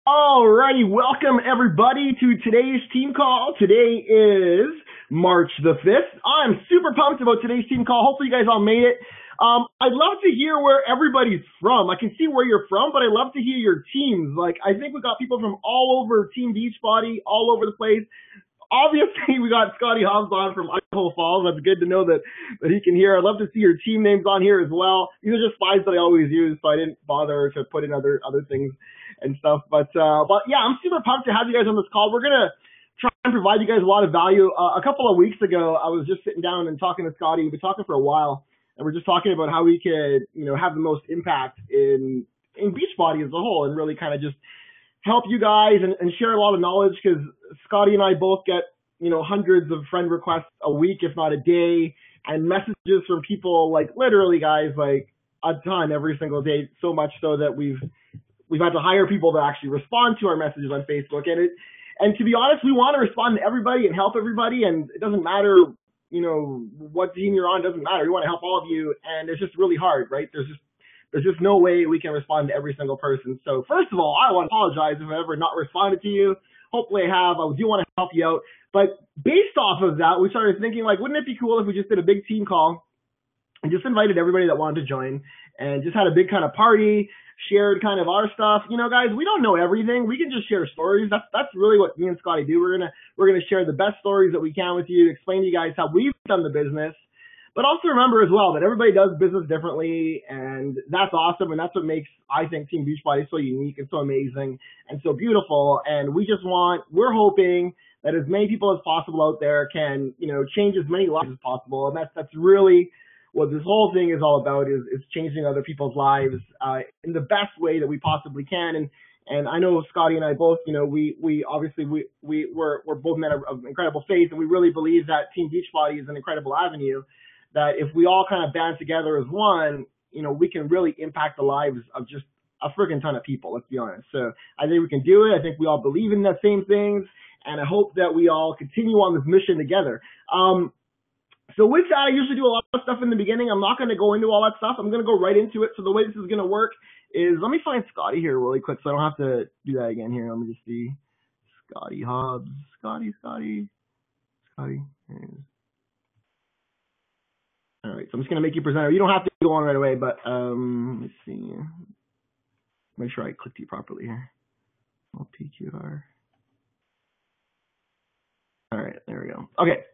Alrighty, welcome everybody to today's team call. Today is March the 5th. I'm super pumped about today's team call. Hopefully you guys all made it. I'd love to hear where everybody's from. I can see where you're from, but I'd love to hear your teams. I think we got people from all over Team Beachbody, all over the place. Obviously, we got Scottie Hobbs on from Idaho Falls. That's good to know that he can hear. I'd love to see your team names on here as well. These are just slides that I always use, so I didn't bother to put in other things and stuff. But yeah, I'm super pumped to have you guys on this call. We're going to try and provide you guys a lot of value. A couple of weeks ago, I was just sitting down and talking to Scottie. We've been talking for a while, and we're just talking about how we could, have the most impact in Beachbody as a whole and really kind of just help you guys and share a lot of knowledge, because Scottie and I both get, hundreds of friend requests a week, if not a day, and messages from people, literally guys, a ton every single day, so much so that we've had to hire people to actually respond to our messages on Facebook. And to be honest, we want to respond to everybody and help everybody, and it doesn't matter, what team you're on, doesn't matter. We want to help all of you, and it's just really hard, right? There's just no way we can respond to every single person. So first of all, I want to apologize if I've ever not responded to you. Hopefully I have. I do want to help you out. But based off of that, we started thinking, wouldn't it be cool if we just did a big team call and just invited everybody that wanted to join and just had a big kind of party, shared kind of our stuff. Guys, we don't know everything. We can just share stories. That's really what me and Scottie do. We're gonna share the best stories that we can with you, explain to you guys how we've done the business. But also remember as well that everybody does business differently, and that's awesome, and that's what makes, I think, Team Beachbody so unique and so amazing and so beautiful. And we're hoping that as many people as possible out there can, change as many lives as possible. And that's really what this whole thing is all about, is changing other people's lives in the best way that we possibly can. And I know Scottie and I both, we obviously we're both men of incredible faith, and we really believe that Team Beachbody is an incredible avenue, that if we all kind of band together as one, we can really impact the lives of just a friggin' ton of people, let's be honest. So I think we can do it. I think we all believe in the same things, and I hope that we all continue on this mission together. So with that, I usually do a lot of stuff in the beginning. I'm not going to go into all that stuff. I'm going to go right into it. So the way this is going to work is, let me find Scottie here really quick so I don't have to do that again here. Let me just see. Scottie Hobbs. Scottie. Here he is. All right, so I'm just going to make you presenter. You don't have to go on right away, but let me see. Make sure I clicked you properly here. PQR. All right, there we go. Okay,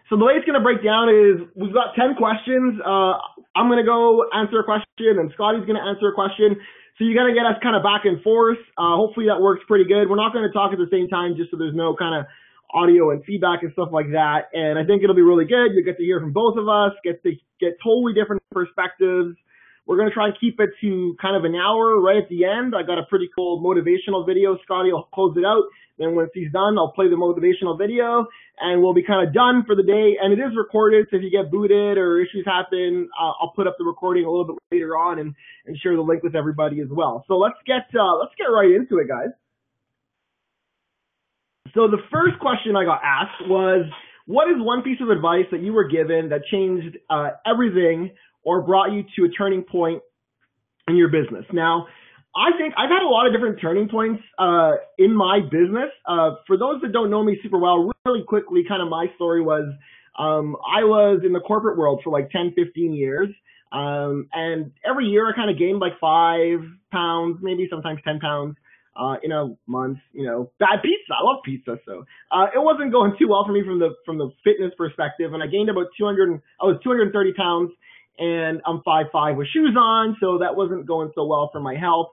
so the way it's going to break down is we've got 10 questions. I'm going to go answer a question, and Scottie's going to answer a question. So you're going to get us kind of back and forth. Hopefully that works pretty good. We're not going to talk at the same time just so there's no kind of audio and feedback and stuff like that. And I think it'll be really good. You'll get to hear from both of us, get totally different perspectives. We're going to try and keep it to kind of an hour right at the end. I got a pretty cool motivational video. Scottie will close it out. Then once he's done, I'll play the motivational video, and we'll be kind of done for the day. And it is recorded, so if you get booted or issues happen, I'll put up the recording a little bit later on and share the link with everybody as well. So let's get right into it, guys. So the first question I got asked was, what is one piece of advice that you were given that changed everything or brought you to a turning point in your business? Now, I think I've had a lot of different turning points in my business. For those that don't know me super well, really quickly, kind of my story was I was in the corporate world for 10, 15 years. And every year I kind of gained 5 pounds, maybe sometimes 10 pounds. In a month, bad pizza. I love pizza. So, it wasn't going too well for me from the fitness perspective. And I gained about I was 230 pounds, and I'm 5'5" with shoes on. So that wasn't going so well for my health.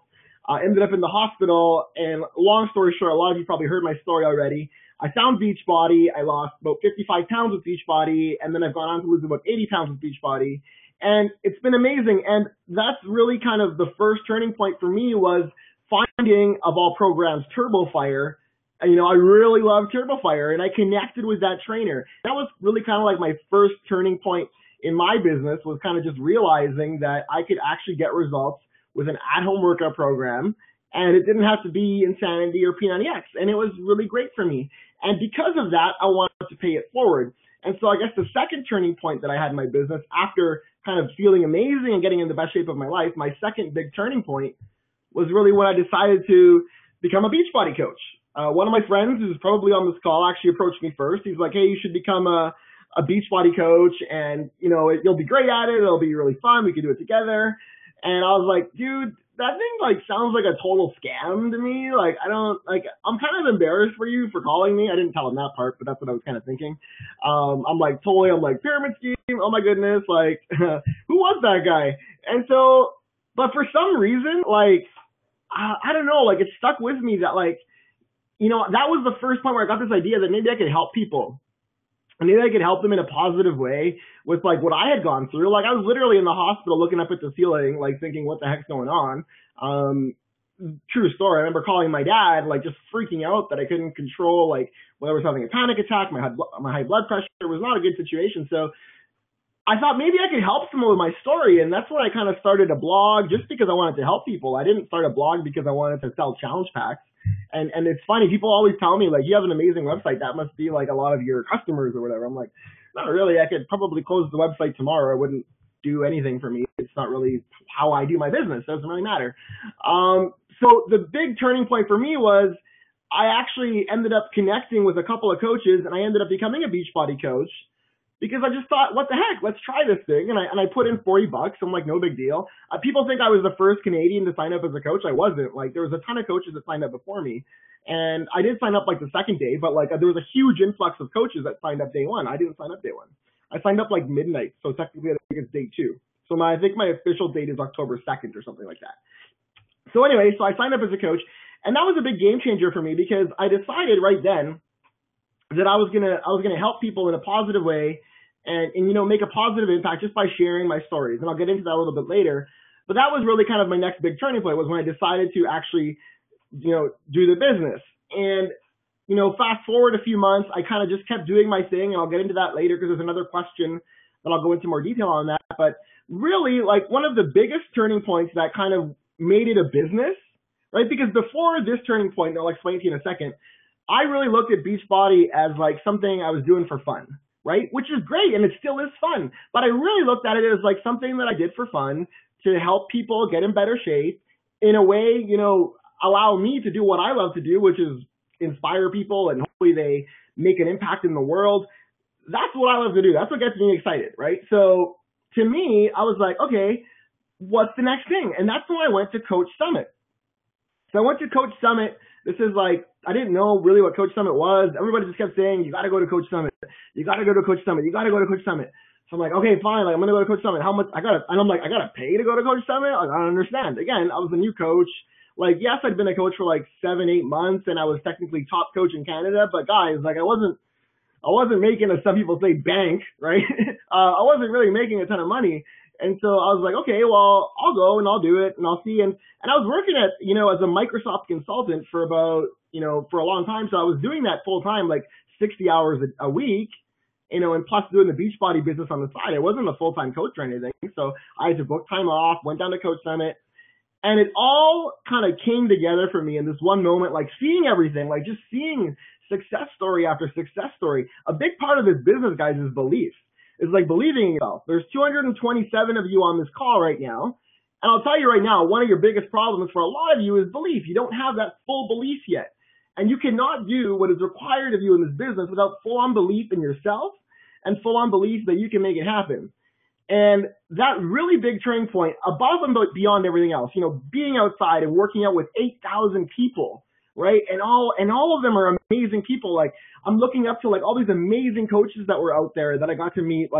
Ended up in the hospital, and long story short, a lot of you probably heard my story already. I found Beachbody. I lost about 55 pounds with Beachbody, and then I've gone on to lose about 80 pounds with Beachbody. And it's been amazing. And that's really kind of the first turning point for me, was finding, of all programs, TurboFire. I really love TurboFire, and I connected with that trainer. That was really kind of my first turning point in my business, was kind of just realizing that I could actually get results with an at-home workout program, and it didn't have to be Insanity or P90X, and it was really great for me. And because of that, I wanted to pay it forward. And so I guess the second turning point that I had in my business, after kind of feeling amazing and getting in the best shape of my life, my second big turning point was really when I decided to become a Beachbody coach. One of my friends who's probably on this call actually approached me first. He's like, hey, you should become a Beachbody coach, and you'll be great at it. It'll be really fun. We can do it together. And I was like, dude, that thing sounds like a total scam to me. I'm kind of embarrassed for you for calling me. I didn't tell him that part, but that's what I was kind of thinking. I'm like, pyramid scheme. Oh my goodness. Who was that guy? And so, but for some reason, I don't know, it stuck with me that that was the first point where I got this idea that maybe I could help people. And maybe I could help them in a positive way with what I had gone through. I was literally in the hospital looking up at the ceiling, thinking, what the heck's going on? True story. I remember calling my dad, just freaking out that I couldn't control, whether I was having a panic attack, my high blood pressure. It was not a good situation. So I thought maybe I could help someone with my story. And that's when I kind of started a blog just because I wanted to help people. I didn't start a blog because I wanted to sell challenge packs. And it's funny, people always tell me, you have an amazing website. That must be a lot of your customers or whatever. I'm like, not really. I could probably close the website tomorrow. It wouldn't do anything for me. It's not really how I do my business. It doesn't really matter. So the big turning point for me was I actually ended up connecting with a couple of coaches, and I ended up becoming a Beachbody coach. Because I just thought, what the heck, let's try this thing. And I put in $40. I'm like, no big deal. People think I was the first Canadian to sign up as a coach. I wasn't. There was a ton of coaches that signed up before me. And I did sign up the second day, but there was a huge influx of coaches that signed up day one. I didn't sign up day one. I signed up midnight. So technically I think it's day two. So I think my official date is October 2nd or something like that. So anyway, so I signed up as a coach, and that was a big game changer for me because I decided right then that I was gonna help people in a positive way and make a positive impact just by sharing my stories. And I'll get into that a little bit later. But that was really kind of my next big turning point, was when I decided to actually, do the business. And, fast forward a few months, I kind of just kept doing my thing, and I'll get into that later because there's another question that I'll go into more detail on that. But really, one of the biggest turning points that kind of made it a business, right? Because before this turning point, I'll explain to you in a second, I really looked at Beachbody as something I was doing for fun. Right? Which is great, and it still is fun. But I really looked at it as something that I did for fun to help people get in better shape, in a way, allow me to do what I love to do, which is inspire people, and hopefully they make an impact in the world. That's what I love to do. That's what gets me excited, right? So to me, I was like, okay, what's the next thing? And that's when I went to Coach Summit. So I went to Coach Summit. This is I didn't know really what Coach Summit was. Everybody just kept saying, you got to go to Coach Summit. You got to go to Coach Summit. You got to go to Coach Summit. So I'm like, okay, fine. I'm going to go to Coach Summit. How much? And I'm like, I got to pay to go to Coach Summit? I don't understand. Again, I was a new coach. Yes, I'd been a coach for 7-8 months, and I was technically top coach in Canada. But guys, I wasn't making, as some people say, bank, right? I wasn't really making a ton of money. And so I was like, okay, well, I'll go and I'll do it and I'll see. And I was working at, as a Microsoft consultant for about, for a long time. So I was doing that full time, 60 hours a week, and plus doing the Beachbody business on the side. I wasn't a full-time coach or anything. So I had to book time off, went down to Coach Summit, and it all kind of came together for me in this one moment, seeing everything, just seeing success story after success story. A big part of this business, guys, is belief. It's believing in yourself. There's 227 of you on this call right now. And I'll tell you right now, one of your biggest problems for a lot of you is belief. You don't have that full belief yet. And you cannot do what is required of you in this business without full-on belief in yourself and full-on belief that you can make it happen. And that really big turning point, above and beyond everything else, being outside and working out with 8,000 people, right? And all of them are amazing people. I'm looking up to all these amazing coaches that were out there that I got to meet,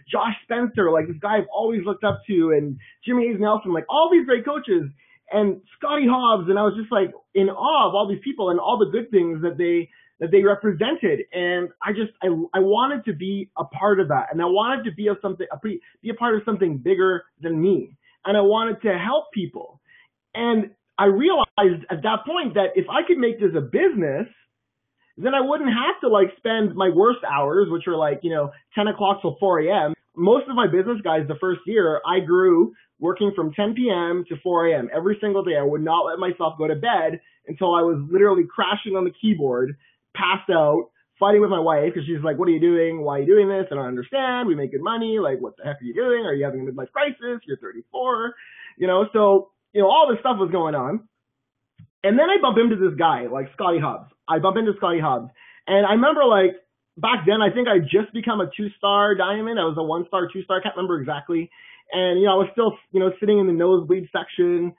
Josh Spencer, this guy I've always looked up to, and Jimmy Hayes Nelson, all these great coaches, and Scottie Hobbs. And I was just in awe of all these people and all the good things that they represented. And I wanted to be a part of that. And I wanted to be a part of something bigger than me. And I wanted to help people. And I realized at that point that if I could make this a business, then I wouldn't have to spend my worst hours, which are 10 o'clock till 4 a.m. Most of my business, guys, the first year, I grew working from 10 p.m. to 4 a.m. every single day. I would not let myself go to bed until I was literally crashing on the keyboard, passed out, fighting with my wife because she's like, what are you doing? Why are you doing this? I don't understand. We make good money. What the heck are you doing? Are you having a midlife crisis? You're 34. So all this stuff was going on. And then I bump into this guy, like Scottie Hobbs. I bump into Scottie Hobbs. And I remember, like, back then, I think I'd just become a 2-star diamond. I was a 1-star, 2-star. I can't remember exactly. And, I was still, sitting in the nosebleed section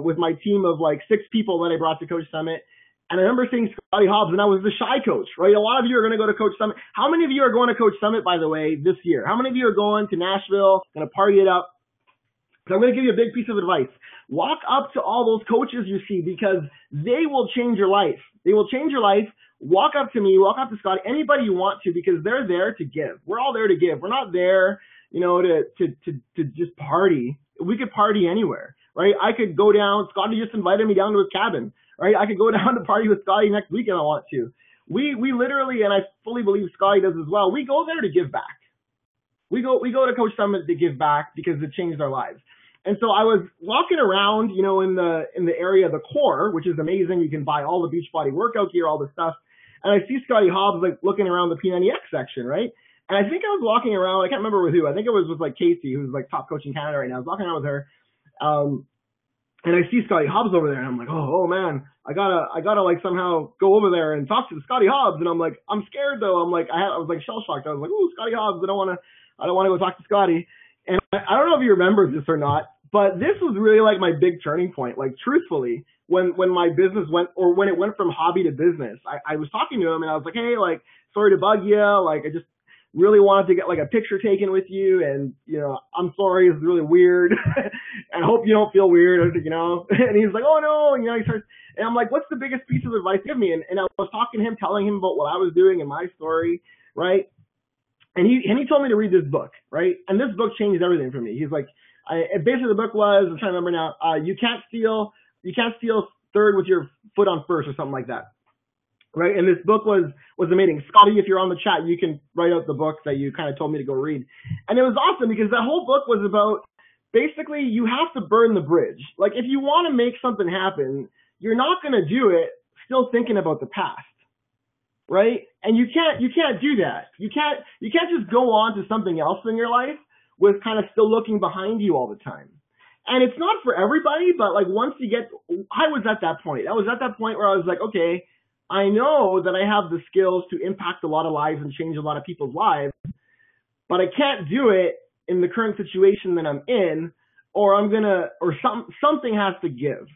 with my team of, like, 6 people that I brought to Coach Summit. And I remember seeing Scottie Hobbs, and I was the shy coach, right? A lot of you are going to go to Coach Summit. How many of you are going to Coach Summit, by the way, this year? How many of you are going to Nashville, going to party it up? So I'm going to give you a big piece of advice. Walk up to all those coaches you see, because they will change your life. They will change your life. Walk up to me, walk up to Scottie, anybody you want to, because they're there to give. We're all there to give. We're not there, to just party. We could party anywhere, right? I could go down. Scottie just invited me down to his cabin, right? I could go down to party with Scottie next weekend if I want to. We literally, and I fully believe Scottie does as well, we go there to give back. We go to Coach Summit to give back because it changed our lives. And so I was walking around, in the area of the core, which is amazing. You can buy all the Beachbody workout gear, all this stuff. And I see Scottie Hobbs, like, looking around the P90X section, right? And I think I was walking around, I can't remember with who. I think it was with, like, Casey, who's, like, top coach in Canada right now. I was walking around with her. And I see Scottie Hobbs over there, and I'm like, oh man, I gotta like somehow go over there and talk to Scottie Hobbs. And I'm like, I'm scared though. I'm like, I was like shell shocked. I was like, oh, Scottie Hobbs, I don't want to go talk to Scottie. And I don't know if you remember this or not, but this was really like my big turning point. Like, truthfully, when my business went, or when it went from hobby to business, I was talking to him and I was like, hey, like, sorry to bug you. Like, I just really wanted to get like a picture taken with you. And, I'm sorry, it's really weird. And I hope you don't feel weird, And he's like, oh no. And, he starts, and I'm like, what's the biggest piece of advice you give me? And I was talking to him, telling him about what I was doing and my story. Right. And he told me to read this book, right? And this book changed everything for me. He's like, basically the book was, I'm trying to remember now, you can't steal third with your foot on first, or something like that, right? And this book was amazing. Scottie, if you're on the chat, you can write out the book that you kind of told me to go read. And it was awesome because that whole book was about, basically, you have to burn the bridge. Like, if you want to make something happen, you're not going to do it still thinking about the past. Right? And you can't do that. You can't just go on to something else in your life with kind of still looking behind you all the time. And it's not for everybody, but like once you get, I was at that point. I was at that point where I was like, okay, I know that I have the skills to impact a lot of lives and change a lot of people's lives, but I can't do it in the current situation that I'm in, or something has to give.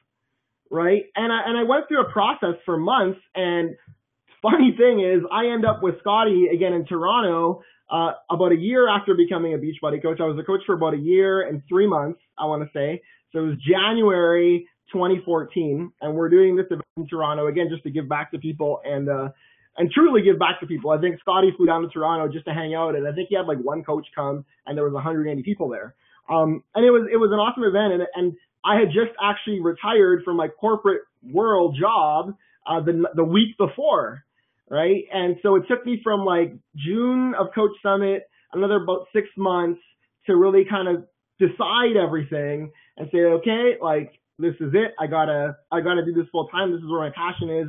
Right? And I went through a process for months, and funny thing is, I end up with Scottie again in Toronto about a year after becoming a Beachbody coach. I was a coach for about a year and 3 months, I want to say. So it was January 2014, and we're doing this event in Toronto again just to give back to people and truly give back to people. I think Scottie flew down to Toronto just to hang out, and I think he had like one coach come, and there was 180 people there. And it was an awesome event, and I had just actually retired from my corporate world job the week before. Right. And so it took me from like June of Coach Summit, another about 6 months to really kind of decide everything and say, okay, like, this is it. I gotta do this full time. This is where my passion is.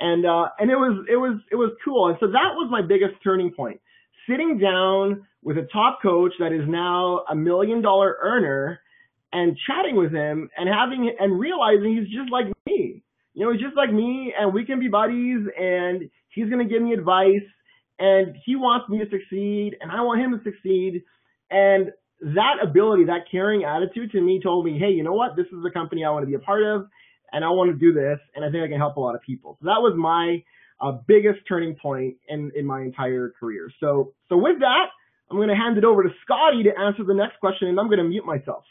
And it was cool. And so that was my biggest turning point. Sitting down with a top coach that is now $1 million earner and chatting with him and realizing he's just like me. He's just like me, and we can be buddies, and he's going to give me advice, and he wants me to succeed, and I want him to succeed. And that ability, that caring attitude to me told me, hey, you know what? This is the company I want to be a part of, and I want to do this, and I think I can help a lot of people. So that was my biggest turning point in my entire career. So with that, I'm going to hand it over to Scottie to answer the next question, and I'm going to mute myself.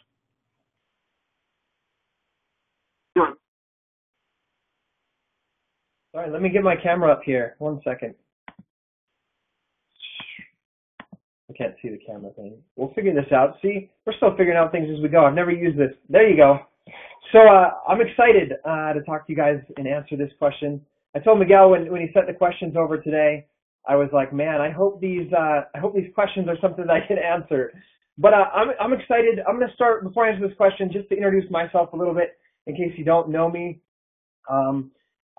All right, let me get my camera up here. 1 second. I can't see the camera thing. We'll figure this out. See, we're still figuring out things as we go. I've never used this. There you go. So I'm excited to talk to you guys and answer this question. I told Miguel when he sent the questions over today, I was like, man, I hope these questions are something that I can answer. But I'm excited. I'm going to start, before I answer this question, just to introduce myself a little bit in case you don't know me.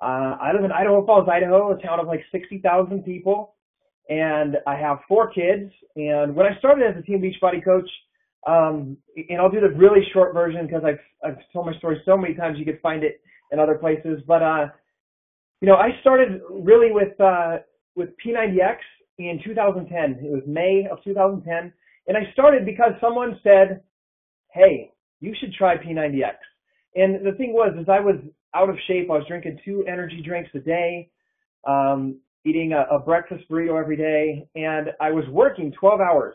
I live in Idaho Falls, Idaho, a town of like 60,000 people, and I have 4 kids. And when I started as a Team Beachbody coach, and I'll do the really short version because I've told my story so many times you could find it and other places. But I started really with P90X in 2010. It was May of 2010, and I started because someone said, "Hey, you should try P90X." And the thing was, I was out of shape. I was drinking 2 energy drinks a day, eating a breakfast burrito every day, and I was working 12 hours.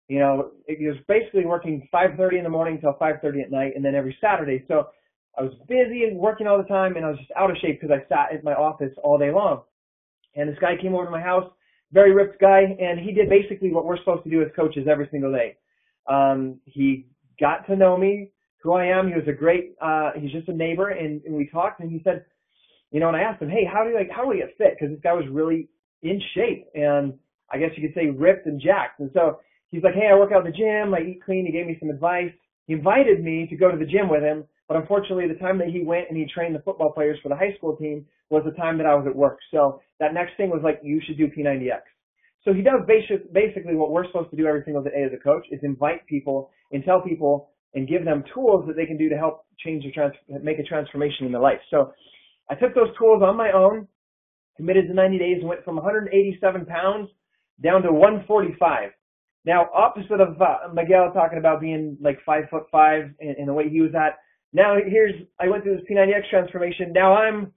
It was basically working 5:30 in the morning till 5:30 at night, and then every Saturday. So I was busy and working all the time, and I was just out of shape because I sat in my office all day long. And this guy came over to my house, very ripped guy, and he did basically what we're supposed to do as coaches every single day. He got to know me, who I am. He was he's just a neighbor, and we talked, and he said, and I asked him, hey, how do we get fit? Because this guy was really in shape, and I guess you could say ripped and jacked. And so he's like, hey, I work out in the gym, I eat clean. He gave me some advice. He invited me to go to the gym with him, but unfortunately the time that he went and he trained the football players for the high school team was the time that I was at work. So that next thing was like, you should do P90X. So he does basically what we're supposed to do every single day as a coach, is invite people and tell people and give them tools that they can do to help make a transformation in their life. So I took those tools on my own, committed to 90 days, and went from 187 pounds down to 145. Now, opposite of Miguel talking about being like 5'5" and the weight he was at. Now I went through this P90X transformation. Now I'm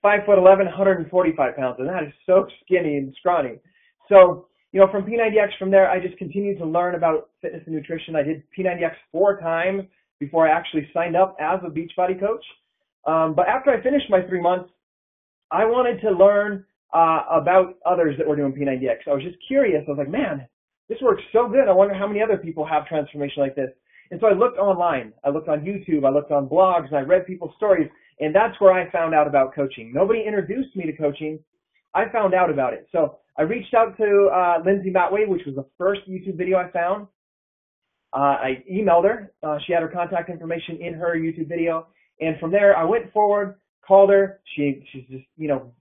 5'11", 145 pounds, and that is so skinny and scrawny. So, from P90X from there, I just continued to learn about fitness and nutrition. I did P90X 4 times before I actually signed up as a Beachbody Coach. But after I finished my 3 months, I wanted to learn about others that were doing P90X. I was just curious. I was like, man, this works so good. I wonder how many other people have transformation like this. And so I looked online. I looked on YouTube. I looked on blogs, and I read people's stories. And that's where I found out about coaching. Nobody introduced me to coaching. I found out about it. So I reached out to Lindsay Matway, which was the first YouTube video I found. I emailed her. She had her contact information in her YouTube video. And from there, I went forward, called her. She just,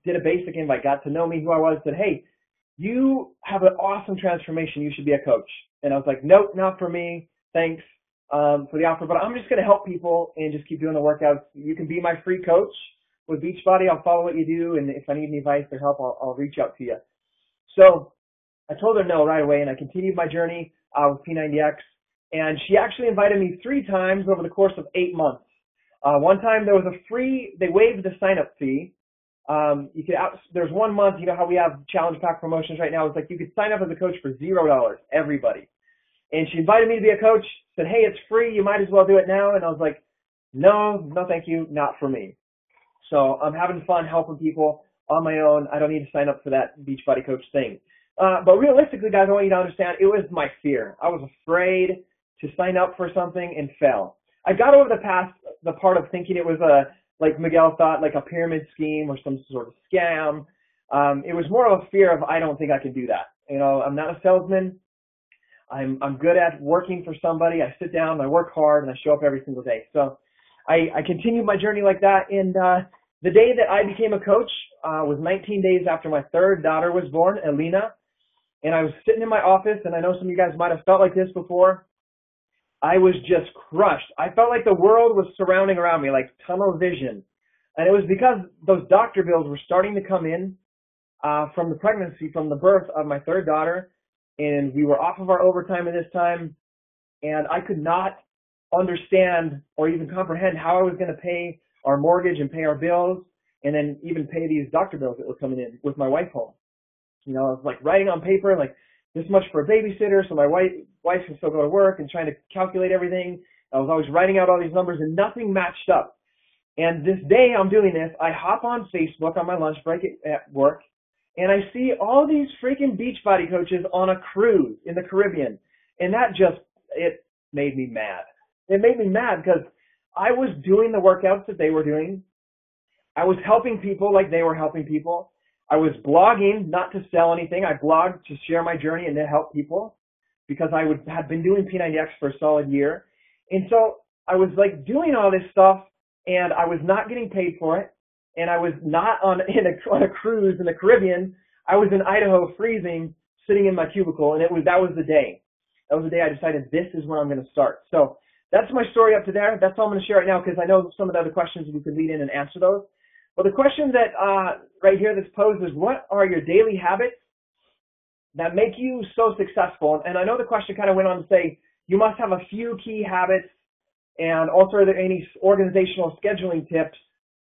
did a basic invite, got to know me, who I was, said, hey, you have an awesome transformation. You should be a coach. And I was like, nope, not for me. Thanks for the offer. But I'm just going to help people and just keep doing the workouts. You can be my free coach with Beachbody. I'll follow what you do. And if I need any advice or help, I'll reach out to you. So I told her no right away, and I continued my journey with P90X. And she actually invited me 3 times over the course of 8 months. One time there was they waived the sign-up fee. There's 1 month, you know how we have challenge pack promotions right now. It's like you could sign up as a coach for $0, everybody. And she invited me to be a coach, said, hey, it's free, you might as well do it now. And I was like, no, thank you, not for me. So I'm having fun helping people on my own. I don't need to sign up for that Beachbody Coach thing. But realistically, guys, I want you to understand, it was my fear. I was afraid to sign up for something and fail. I got over the part of thinking it was like Miguel thought, like a pyramid scheme or some sort of scam. It was more of a fear of, I don't think I can do that. I'm not a salesman. I'm good at working for somebody. I sit down and I work hard and I show up every single day. So I continued my journey like that. And the day that I became a coach was 19 days after my 3rd daughter was born, Alina. And I was sitting in my office, and I know some of you guys might have felt like this before. I was just crushed. I felt like the world was surrounding around me, like tunnel vision. And it was because those doctor bills were starting to come in from the pregnancy, from the birth of my 3rd daughter. And we were off of our overtime at this time. And I could not understand or even comprehend how I was going to pay our mortgage and pay our bills, and then even pay these doctor bills that were coming in with my wife home. I was like writing on paper, like this much for a babysitter, so my wife can still go to work, and trying to calculate everything. I was always writing out all these numbers, and nothing matched up. And this day I'm doing this, I hop on Facebook on my lunch break at work, and I see all these freaking Beachbody coaches on a cruise in the Caribbean. And it made me mad. It made me mad because I was doing the workouts that they were doing. I was helping people like they were helping people. I was blogging, not to sell anything. I blogged to share my journey and to help people because I had been doing P90X for a solid year. And so I was like doing all this stuff, and I was not getting paid for it. And I was not on a cruise in the Caribbean. I was in Idaho freezing, sitting in my cubicle, and that was the day. That was the day I decided this is where I'm going to start. So that's my story up to there. That's all I'm going to share right now because I know some of the other questions we could lead in and answer those. But the question that right here that's posed is, what are your daily habits that make you so successful? And I know the question kind of went on to say, you must have a few key habits, and also are there any organizational scheduling tips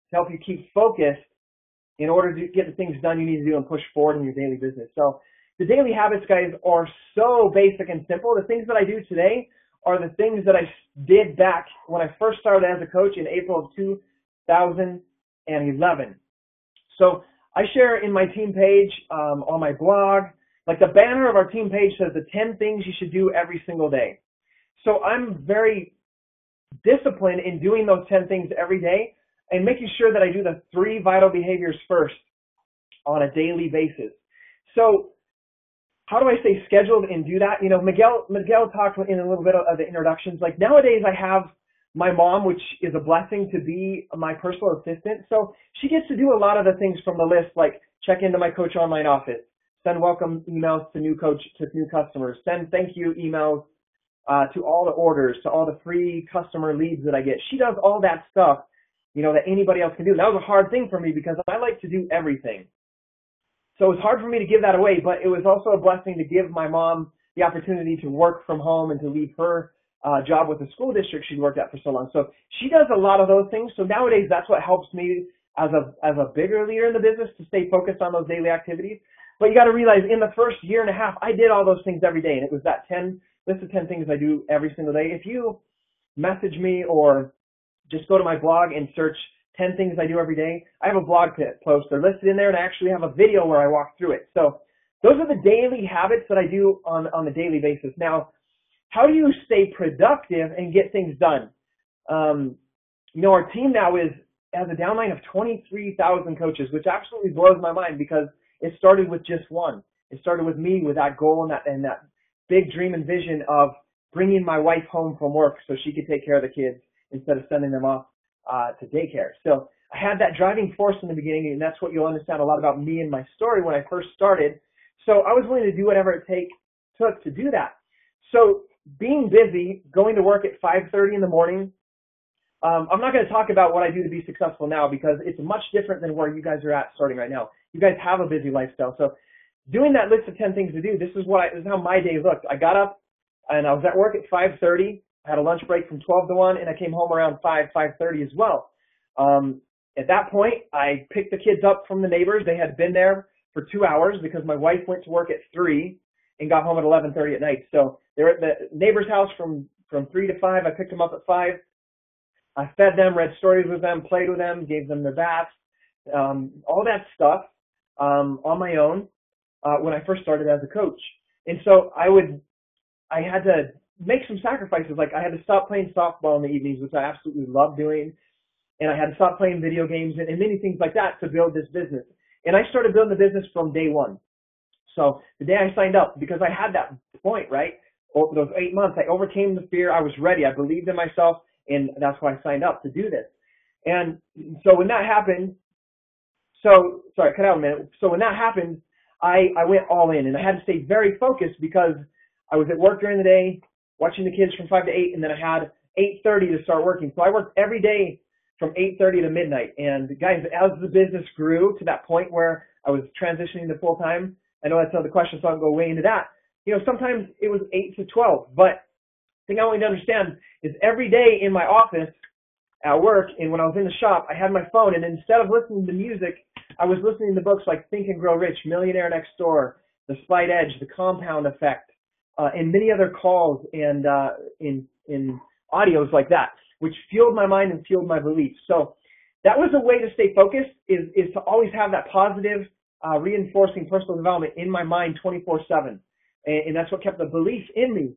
to help you keep focused in order to get the things done you need to do and push forward in your daily business? So the daily habits, guys, are so basic and simple. The things that I do today are the things that I did back when I first started as a coach in April of 2011. So I share in my team page on my blog, like the banner of our team page says the 10 things you should do every single day. So I'm very disciplined in doing those 10 things every day and making sure that I do the 3 vital behaviors first on a daily basis. So how do I stay scheduled and do that? You know, Miguel talked in a little bit of the introductions. Like nowadays I have my mom, which is a blessing to be my personal assistant. So she gets to do a lot of the things from the list, like check into my coach online office, send welcome emails to new customers, send thank you emails to all the orders, to all the free customer leads that I get. She does all that stuff, you know, that anybody else can do. That was a hard thing for me because I like to do everything. So it was hard for me to give that away, but it was also a blessing to give my mom the opportunity to work from home and to leave her job with the school district she'd worked at for so long. So she does a lot of those things. So nowadays, that's what helps me as a bigger leader in the business to stay focused on those daily activities. But you got to realize in the first year and a half, I did all those things every day, and it was that list of 10 things I do every single day. If you message me or just go to my blog and search 10 things I do every day, I have a blog post. They're listed in there, and I actually have a video where I walk through it. So those are the daily habits that I do on a daily basis. Now, how do you stay productive and get things done? You know, our team now has a downline of 23,000 coaches, which absolutely blows my mind because it started with just one. It started with me with that goal and that big dream and vision of bringing my wife home from work so she could take care of the kids instead of sending them off to daycare. So I had that driving force in the beginning, and that's what you'll understand a lot about me and my story when I first started. So I was willing to do whatever it took to do that. So being busy, going to work at 5:30 in the morning, I'm not going to talk about what I do to be successful now because it's much different than where you guys are at starting right now. You guys have a busy lifestyle. So doing that list of 10 things to do, this is how my day looked. I got up and I was at work at 5:30. I had a lunch break from 12 to 1, and I came home around 5:30 as well. At that point, I picked the kids up from the neighbors. They had been there for 2 hours because my wife went to work at 3 and got home at 11:30 at night. So they were at the neighbor's house from 3 to 5. I picked them up at 5. I fed them, read stories with them, played with them, gave them their baths, all that stuff on my own when I first started as a coach. And so I had to make some sacrifices. Like I had to stop playing softball in the evenings, which I absolutely love doing. And I had to stop playing video games and many things like that to build this business. And I started building the business from day one. So the day I signed up, because I had that point, right? Over those 8 months, I overcame the fear. I was ready. I believed in myself. And that's why I signed up to do this. And so when that happened, cut out a minute. So when that happened, I went all in, and I had to stay very focused because I was at work during the day, watching the kids from 5 to 8, and then I had 8:30 to start working. So I worked every day from 8:30 to midnight. And guys, as the business grew to that point where I was transitioning to full time, I know that's another question, so I'll go way into that. You know, sometimes it was 8 to 12, but the thing I want you to understand is every day in my office at work and when I was in the shop, I had my phone, and instead of listening to music, I was listening to books like Think and Grow Rich, Millionaire Next Door, The Slight Edge, The Compound Effect, and many other calls and in audios like that, which fueled my mind and fueled my beliefs. So that was a way to stay focused is to always have that positive, reinforcing personal development in my mind 24/7. And that's what kept the belief in me.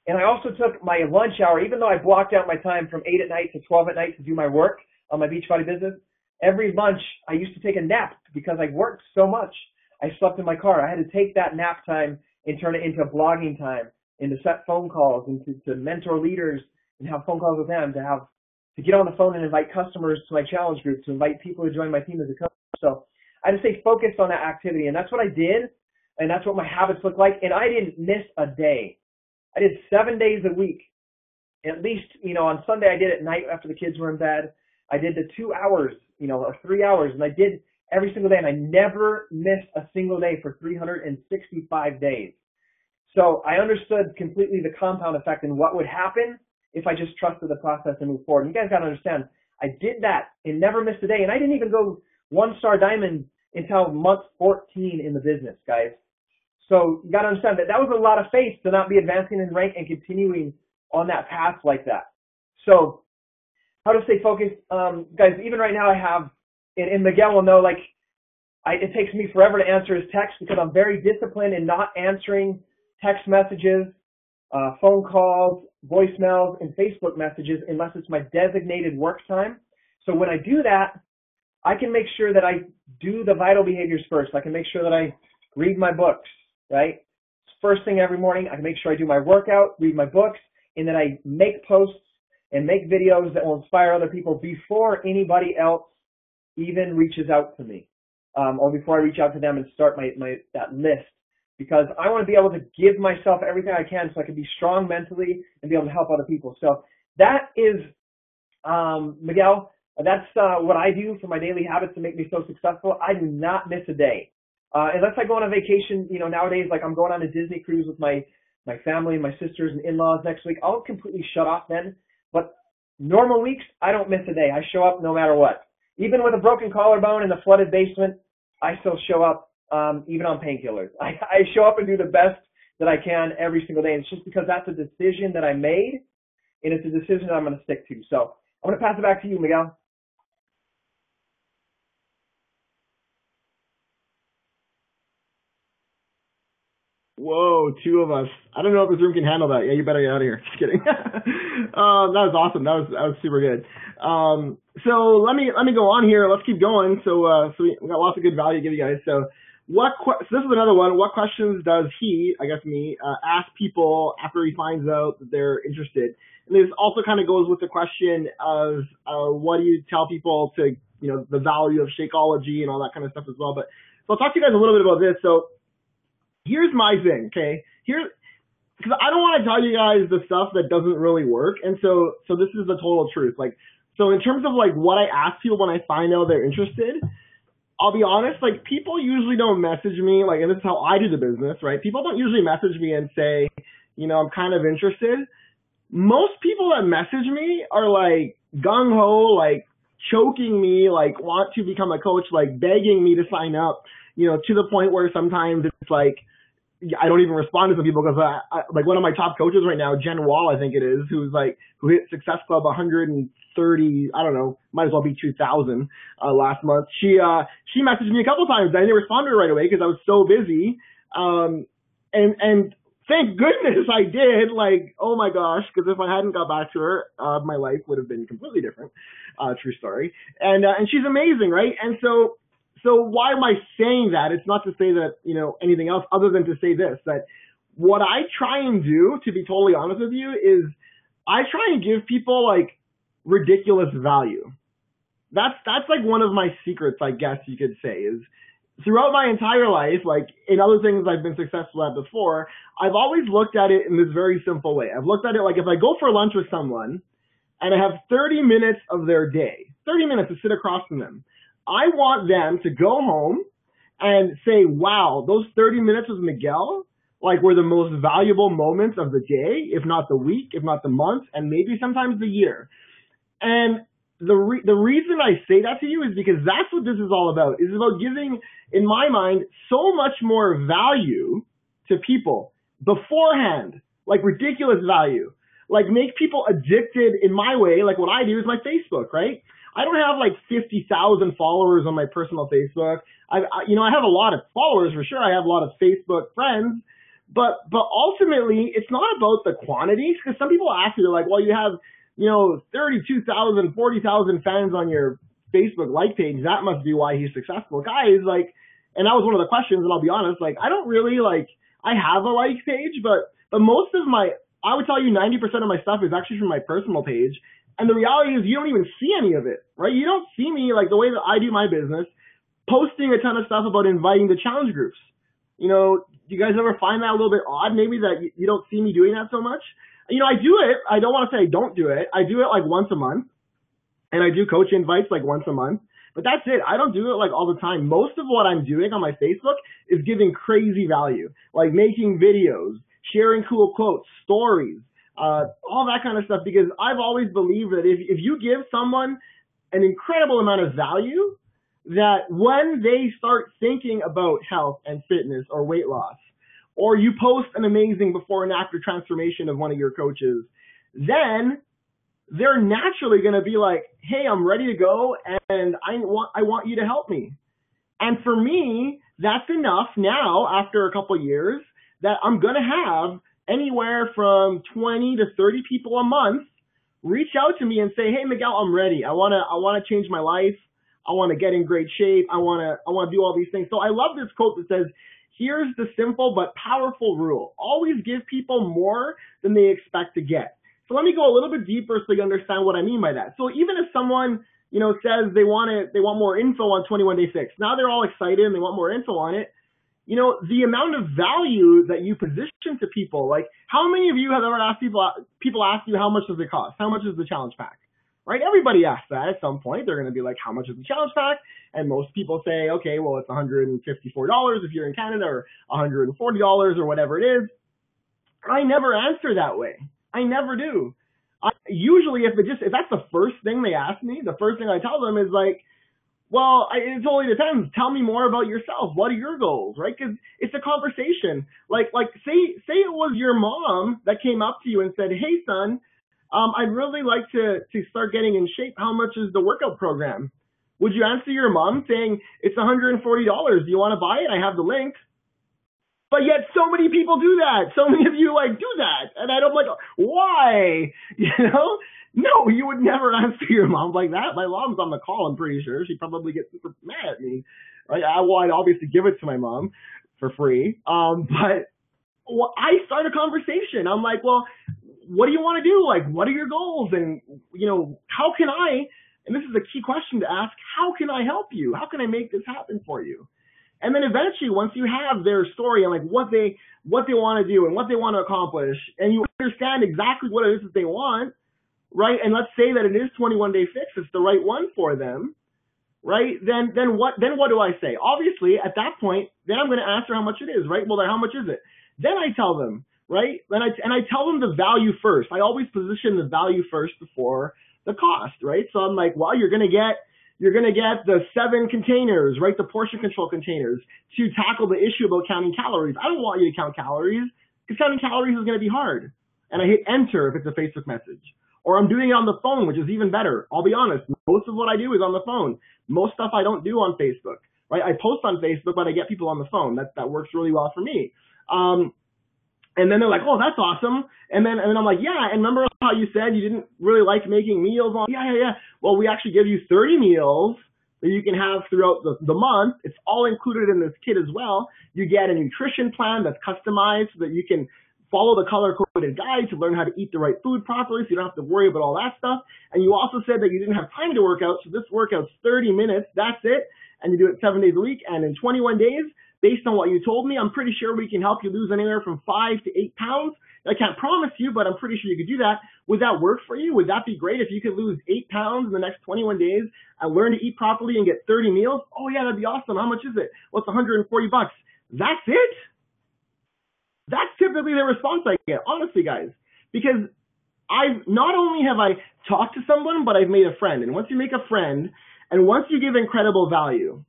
And I also took my lunch hour, even though I blocked out my time from 8 at night to 12 at night to do my work on my Beachbody business. Every lunch, I used to take a nap because I worked so much. I slept in my car. I had to take that nap time and turn it into blogging time, and to set phone calls, and to mentor leaders and have phone calls with them, to get on the phone and invite customers to my challenge group, to invite people to join my team as a coach. So I had to stay focused on that activity, and that's what I did, and that's what my habits look like. And I didn't miss a day. I did 7 days a week. at least, on Sunday I did at night after the kids were in bed. I did the 2 hours, or 3 hours, and I did every single day, and I never missed a single day for 365 days. So I understood completely the compound effect and what would happen if I just trusted the process and moved forward. And you guys got to understand, I did that and never missed a day, and I didn't even go 1-star diamond until month 14 in the business, guys. So you got to understand that was a lot of faith to not be advancing in rank and continuing on that path like that. So how to stay focused, guys, even right now I have, and Miguel will know, it takes me forever to answer his text because I'm very disciplined in not answering text messages, phone calls, voicemails, and Facebook messages unless it's my designated work time. So when I do that, I can make sure that I do the vital behaviors first. I can make sure that I read my books, right? First thing every morning, I can make sure I do my workout, read my books, and then I make posts and make videos that will inspire other people before anybody else even reaches out to me, or before I reach out to them and start that list. Because I want to be able to give myself everything I can so I can be strong mentally and be able to help other people. So that is, Miguel, that's what I do for my daily habits to make me so successful. I do not miss a day. Unless I go on a vacation, nowadays, like I'm going on a Disney cruise with my family and my sisters and in-laws next week, I'll completely shut off then. But normal weeks, I don't miss a day. I show up no matter what. Even with a broken collarbone in a flooded basement, I still show up. Even on painkillers. I show up and do the best that I can every single day. And it's just because that's a decision that I made, and it's a decision that I'm going to stick to. So I'm going to pass it back to you, Miguel. Whoa, 2 of us. I don't know if this room can handle that. Yeah, you better get out of here. Just kidding. That was awesome. That was super good. So let me go on here. Let's keep going. So we got lots of good value to give you guys. So so this is another one. What questions does he, I guess me, ask people after he finds out that they're interested? And this also kind of goes with the question of what do you tell people to, the value of Shakeology and all that kind of stuff as well. But so I'll talk to you guys a little bit about this. So here's my thing, okay? Because I don't want to tell you guys the stuff that doesn't really work. And so this is the total truth. So in terms of what I ask people when I find out they're interested, I'll be honest, people usually don't message me, and this is how I do the business, right? People don't usually message me and say, I'm kind of interested. Most people that message me are gung-ho, choking me, want to become a coach, begging me to sign up, to the point where sometimes it's I don't even respond to some people because one of my top coaches right now, Jen Wall, I think it is, who hit Success Club 130, I don't know, might as well be 2,000 last month. She messaged me a couple times. I didn't respond to her right away because I was so busy. And thank goodness I did. Oh my gosh, because if I hadn't got back to her, my life would have been completely different. True story. And she's amazing, right? And so why am I saying that? It's not to say that, anything else other than to say this, that what I try and do, to be totally honest with you, is I try and give people ridiculous value. That's one of my secrets, I guess you could say, is throughout my entire life, in other things I've been successful at before, I've always looked at it in this very simple way. I've looked at it if I go for lunch with someone and I have 30 minutes of their day, 30 minutes to sit across from them, I want them to go home and say, wow, those 30 minutes with Miguel, were the most valuable moments of the day, if not the week, if not the month, and maybe sometimes the year. And the reason I say that to you is because that's what this is all about. It's about giving, in my mind, so much more value to people beforehand, ridiculous value. Make people addicted in my way, what I do is my Facebook, right? I don't have 50,000 followers on my personal Facebook. I have a lot of followers for sure. I have a lot of Facebook friends, but ultimately it's not about the quantities, because some people ask me, they're well, you have, 32,000, 40,000 fans on your Facebook like page. That must be why he's successful. Guys, and that was one of the questions, and I'll be honest, I don't really I have a like page, but most of I would tell you 90% of my stuff is actually from my personal page. And the reality is you don't even see any of it, right? You don't see me the way that I do my business, posting a ton of stuff about inviting to challenge groups. Do you guys ever find that a little bit odd maybe that you don't see me doing that so much? I do it. I don't want to say I don't do it. I do it like once a month, and I do coach invites like once a month. But that's it. I don't do it like all the time. Most of what I'm doing on my Facebook is giving crazy value, like making videos, sharing cool quotes, stories, all that kind of stuff, because I've always believed that if you give someone an incredible amount of value, that when they start thinking about health and fitness or weight loss, or you post an amazing before and after transformation of one of your coaches, then they're naturally going to be like, hey, I'm ready to go, and I want you to help me. And for me, that's enough now, after a couple of years, that I'm going to have anywhere from 20 to 30 people a month reach out to me and say, hey, Miguel, I'm ready. I want to change my life. I want to get in great shape. I want to do all these things. So I love this quote that says, here's the simple but powerful rule. Always give people more than they expect to get. So let me go a little bit deeper so you understand what I mean by that. So even if someone, says they want more info on 21 Day Fix, now they're all excited and they want more info on it. The amount of value that you position to people, like how many of you have ever asked people ask you how much does it cost? How much is the challenge pack? Right? Everybody asks that at some point. They're going to be like, how much is the challenge pack? And most people say, okay, well, it's $154 if you're in Canada, or $140 or whatever it is. I never answer that way. I never do. Usually if that's the first thing they ask me, the first thing I tell them is like, well, it totally depends. Tell me more about yourself. What are your goals, right? Because it's a conversation. Like say it was your mom that came up to you and said, hey, son, I'd really like to start getting in shape. How much is the workout program? Would you answer your mom saying, it's $140. Do you want to buy it? I have the link. But yet so many people do that. So many of you do that. And I'm like, why? No, you would never answer your mom like that. My mom's on the call, I'm pretty sure. She'd probably get super mad at me. Right? I'd obviously give it to my mom for free. But I start a conversation. I'm like, well, what do you want to do? Like, what are your goals? And, how can I, and this is a key question to ask, how can I help you? How can I make this happen for you? And then eventually, once you have their story and like what they want to do and what they want to accomplish, and you understand exactly what it is that they want, right? And let's say that it is 21 Day Fix, it's the right one for them, right? Then what do I say? Obviously, at that point, then I'm going to ask her how much it is, right? Well, then how much is it? Then I tell them, right? And I tell them the value first. I always position the value first before the cost, right? So I'm like, well, you're going to get the 7 containers, right? The portion control containers to tackle the issue about counting calories. I don't want you to count calories, because counting calories is going to be hard. And I hit enter if it's a Facebook message. Or I'm doing it on the phone, which is even better. I'll be honest. Most of what I do is on the phone. Most stuff I don't do on Facebook, right? I post on Facebook, but I get people on the phone. That works really well for me. And then they're like, oh, that's awesome. And then I'm like, yeah, and remember how you said you didn't really like making meals on? Yeah. Well, we actually give you 30 meals that you can have throughout the month. It's all included in this kit as well. You get a nutrition plan that's customized so that you can follow the color-coded guide to learn how to eat the right food properly, so you don't have to worry about all that stuff. And you also said that you didn't have time to work out, so this workout's 30 minutes, that's it, and you do it 7 days a week. And in 21 days, based on what you told me, I'm pretty sure we can help you lose anywhere from 5 to 8 pounds. I can't promise you, but I'm pretty sure you could do that. Would that work for you? Would that be great if you could lose 8 pounds in the next 21 days and learn to eat properly and get 30 meals? Oh yeah, that'd be awesome. How much is it? Well, it's $140. That's it? That's typically the response I get, honestly, guys. Because not only have I talked to someone, but I've made a friend. And once you make a friend, and once you give incredible value,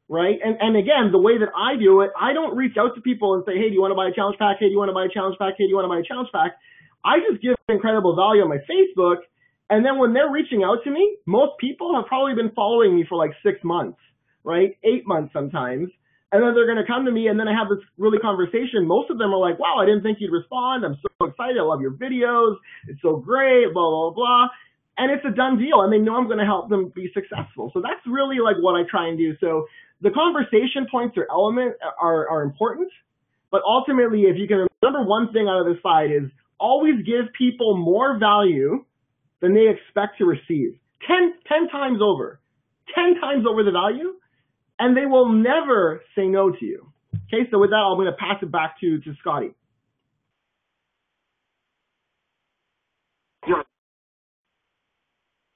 right? And again, the way that I do it, I don't reach out to people and say, hey, do you want to buy a challenge pack? Hey, do you want to buy a challenge pack? Hey, do you want to buy a challenge pack? I just give incredible value on my Facebook. And then when they're reaching out to me, most people have probably been following me for like 6 months, right? 8 months sometimes. And then they're going to come to me, and then I have this really conversation. Most of them are like, wow, I didn't think you'd respond. I'm so excited. I love your videos. It's so great, blah, blah, blah. And it's a done deal, and they know I'm going to help them be successful. So that's really like what I try and do. So the conversation points or element are important. But ultimately, if you can remember one thing out of this slide is always give people more value than they expect to receive. 10 times over. 10 times over the value. And they will never say no to you. Okay, so with that, I'm going to pass it back to Scottie.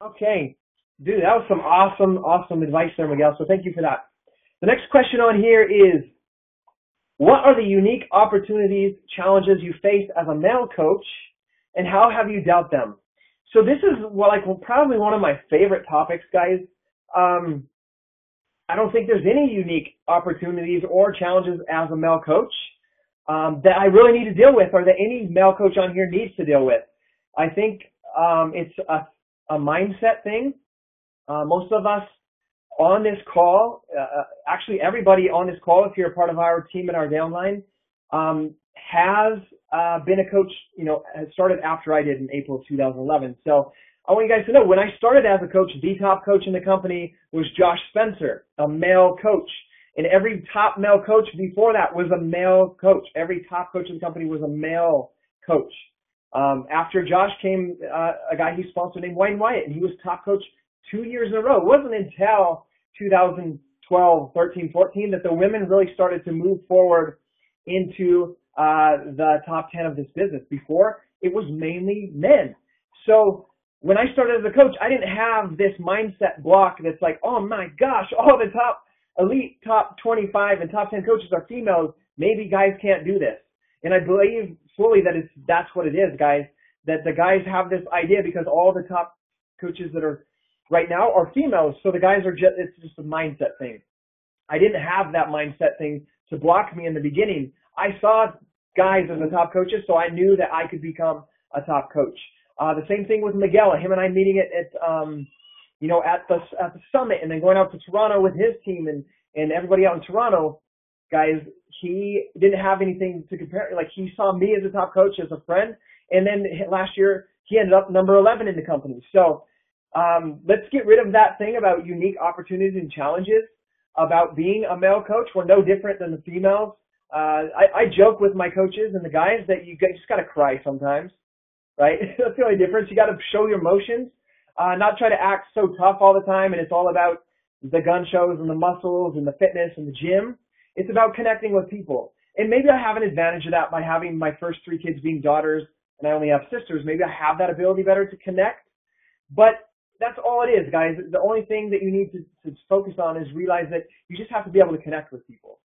Okay. Dude, that was some awesome advice there, Miguel. So thank you for that. The next question on here is, what are the unique opportunities, challenges you face as a male coach, and how have you dealt them? So this is probably one of my favorite topics, guys. I don't think there's any unique opportunities or challenges as a male coach that I really need to deal with, or that any male coach on here needs to deal with. I think it's a mindset thing. Most of us on this call, actually everybody on this call, if you're a part of our team and our downline, has been a coach, has started after I did in April of 2011. So I want you guys to know, when I started as a coach, the top coach in the company was Josh Spencer, a male coach. And every top male coach before that was a male coach. Every top coach in the company was a male coach. After Josh came a guy he sponsored named Wayne Wyatt, and he was top coach 2 years in a row. It wasn't until 2012, 13, 14 that the women really started to move forward into the top 10 of this business. Before, it was mainly men. So when I started as a coach, I didn't have this mindset block that's like, oh my gosh, all the elite top 25 and top 10 coaches are females. Maybe guys can't do this. And I believe fully that that's what it is, guys, that the guys have this idea because all the top coaches that are right now are females. So the guys it's just a mindset thing. I didn't have that mindset thing to block me in the beginning. I saw guys as the top coaches, so I knew that I could become a top coach. The same thing with Miguel, him and I meeting at the summit, and then going out to Toronto with his team and everybody out in Toronto. Guys, he didn't have anything to compare. Like, he saw me as a top coach, as a friend, and then last year he ended up number 11 in the company. So let's get rid of that thing about unique opportunities and challenges about being a male coach. We're no different than the females. I joke with my coaches and the guys that you just got to cry sometimes, right? That's the only difference. You got to show your emotions, not try to act so tough all the time, and it's all about the gun shows and the muscles and the fitness and the gym. It's about connecting with people. And maybe I have an advantage of that by having my first 3 kids being daughters and I only have sisters. Maybe I have that ability better to connect. But that's all it is, guys. The only thing that you need to focus on is realize that you just have to be able to connect with people,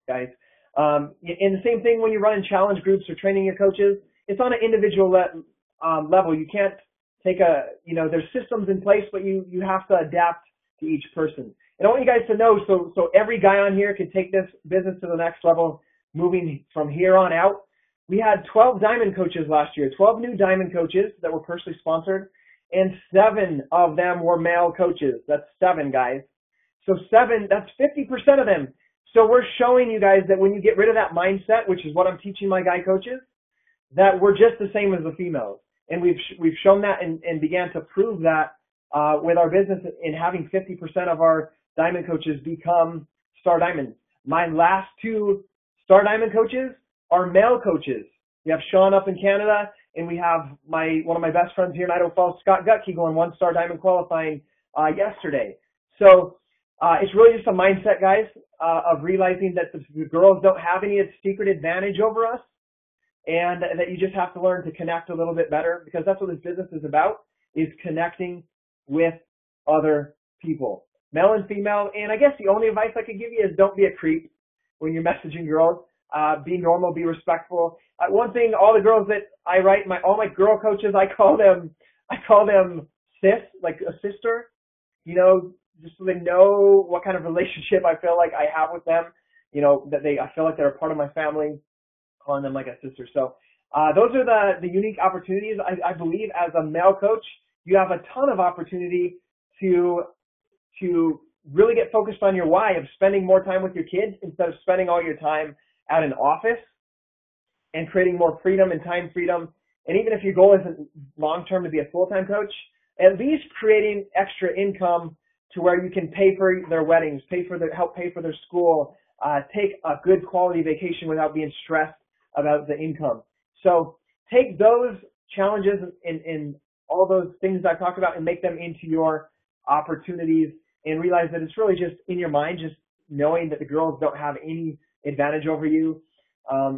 guys. And the same thing when you're running challenge groups or training your coaches, it's on an individual level. You can't take there's systems in place, but you have to adapt to each person. And I want you guys to know, so every guy on here can take this business to the next level, moving from here on out. We had 12 diamond coaches last year, 12 new diamond coaches that were personally sponsored, and 7 of them were male coaches. That's 7, guys. So 7, that's 50% of them. So we're showing you guys that when you get rid of that mindset, which is what I'm teaching my guy coaches, that we're just the same as the females. And we've shown that and began to prove that with our business in having 50% of our diamond coaches become star diamonds. My last 2 star diamond coaches are male coaches. We have Sean up in Canada, and we have one of my best friends here in Idaho Falls, Scott Gutke, going 1-star diamond qualifying yesterday. So it's really just a mindset, guys, of realizing that the girls don't have any secret advantage over us, and that you just have to learn to connect a little bit better, because that's what this business is about, is connecting with other people, male and female. And I guess the only advice I could give you is don't be a creep when you're messaging girls. Be normal, be respectful. One thing, all the girls that I write, all my girl coaches, I call them sis, like a sister, just so they know what kind of relationship I feel like I have with them, that I feel like they're a part of my family, calling them like a sister. So those are the unique opportunities. I believe as a male coach, you have a ton of opportunity to really get focused on your why of spending more time with your kids instead of spending all your time at an office, and creating more freedom and time freedom. And even if your goal isn't long-term to be a full-time coach, at least creating extra income to where you can pay for their weddings, help pay for their school, take a good quality vacation without being stressed about the income. So take those challenges and all those things I talked about and make them into your opportunities, and realize that it's really just in your mind, just knowing that the girls don't have any advantage over you.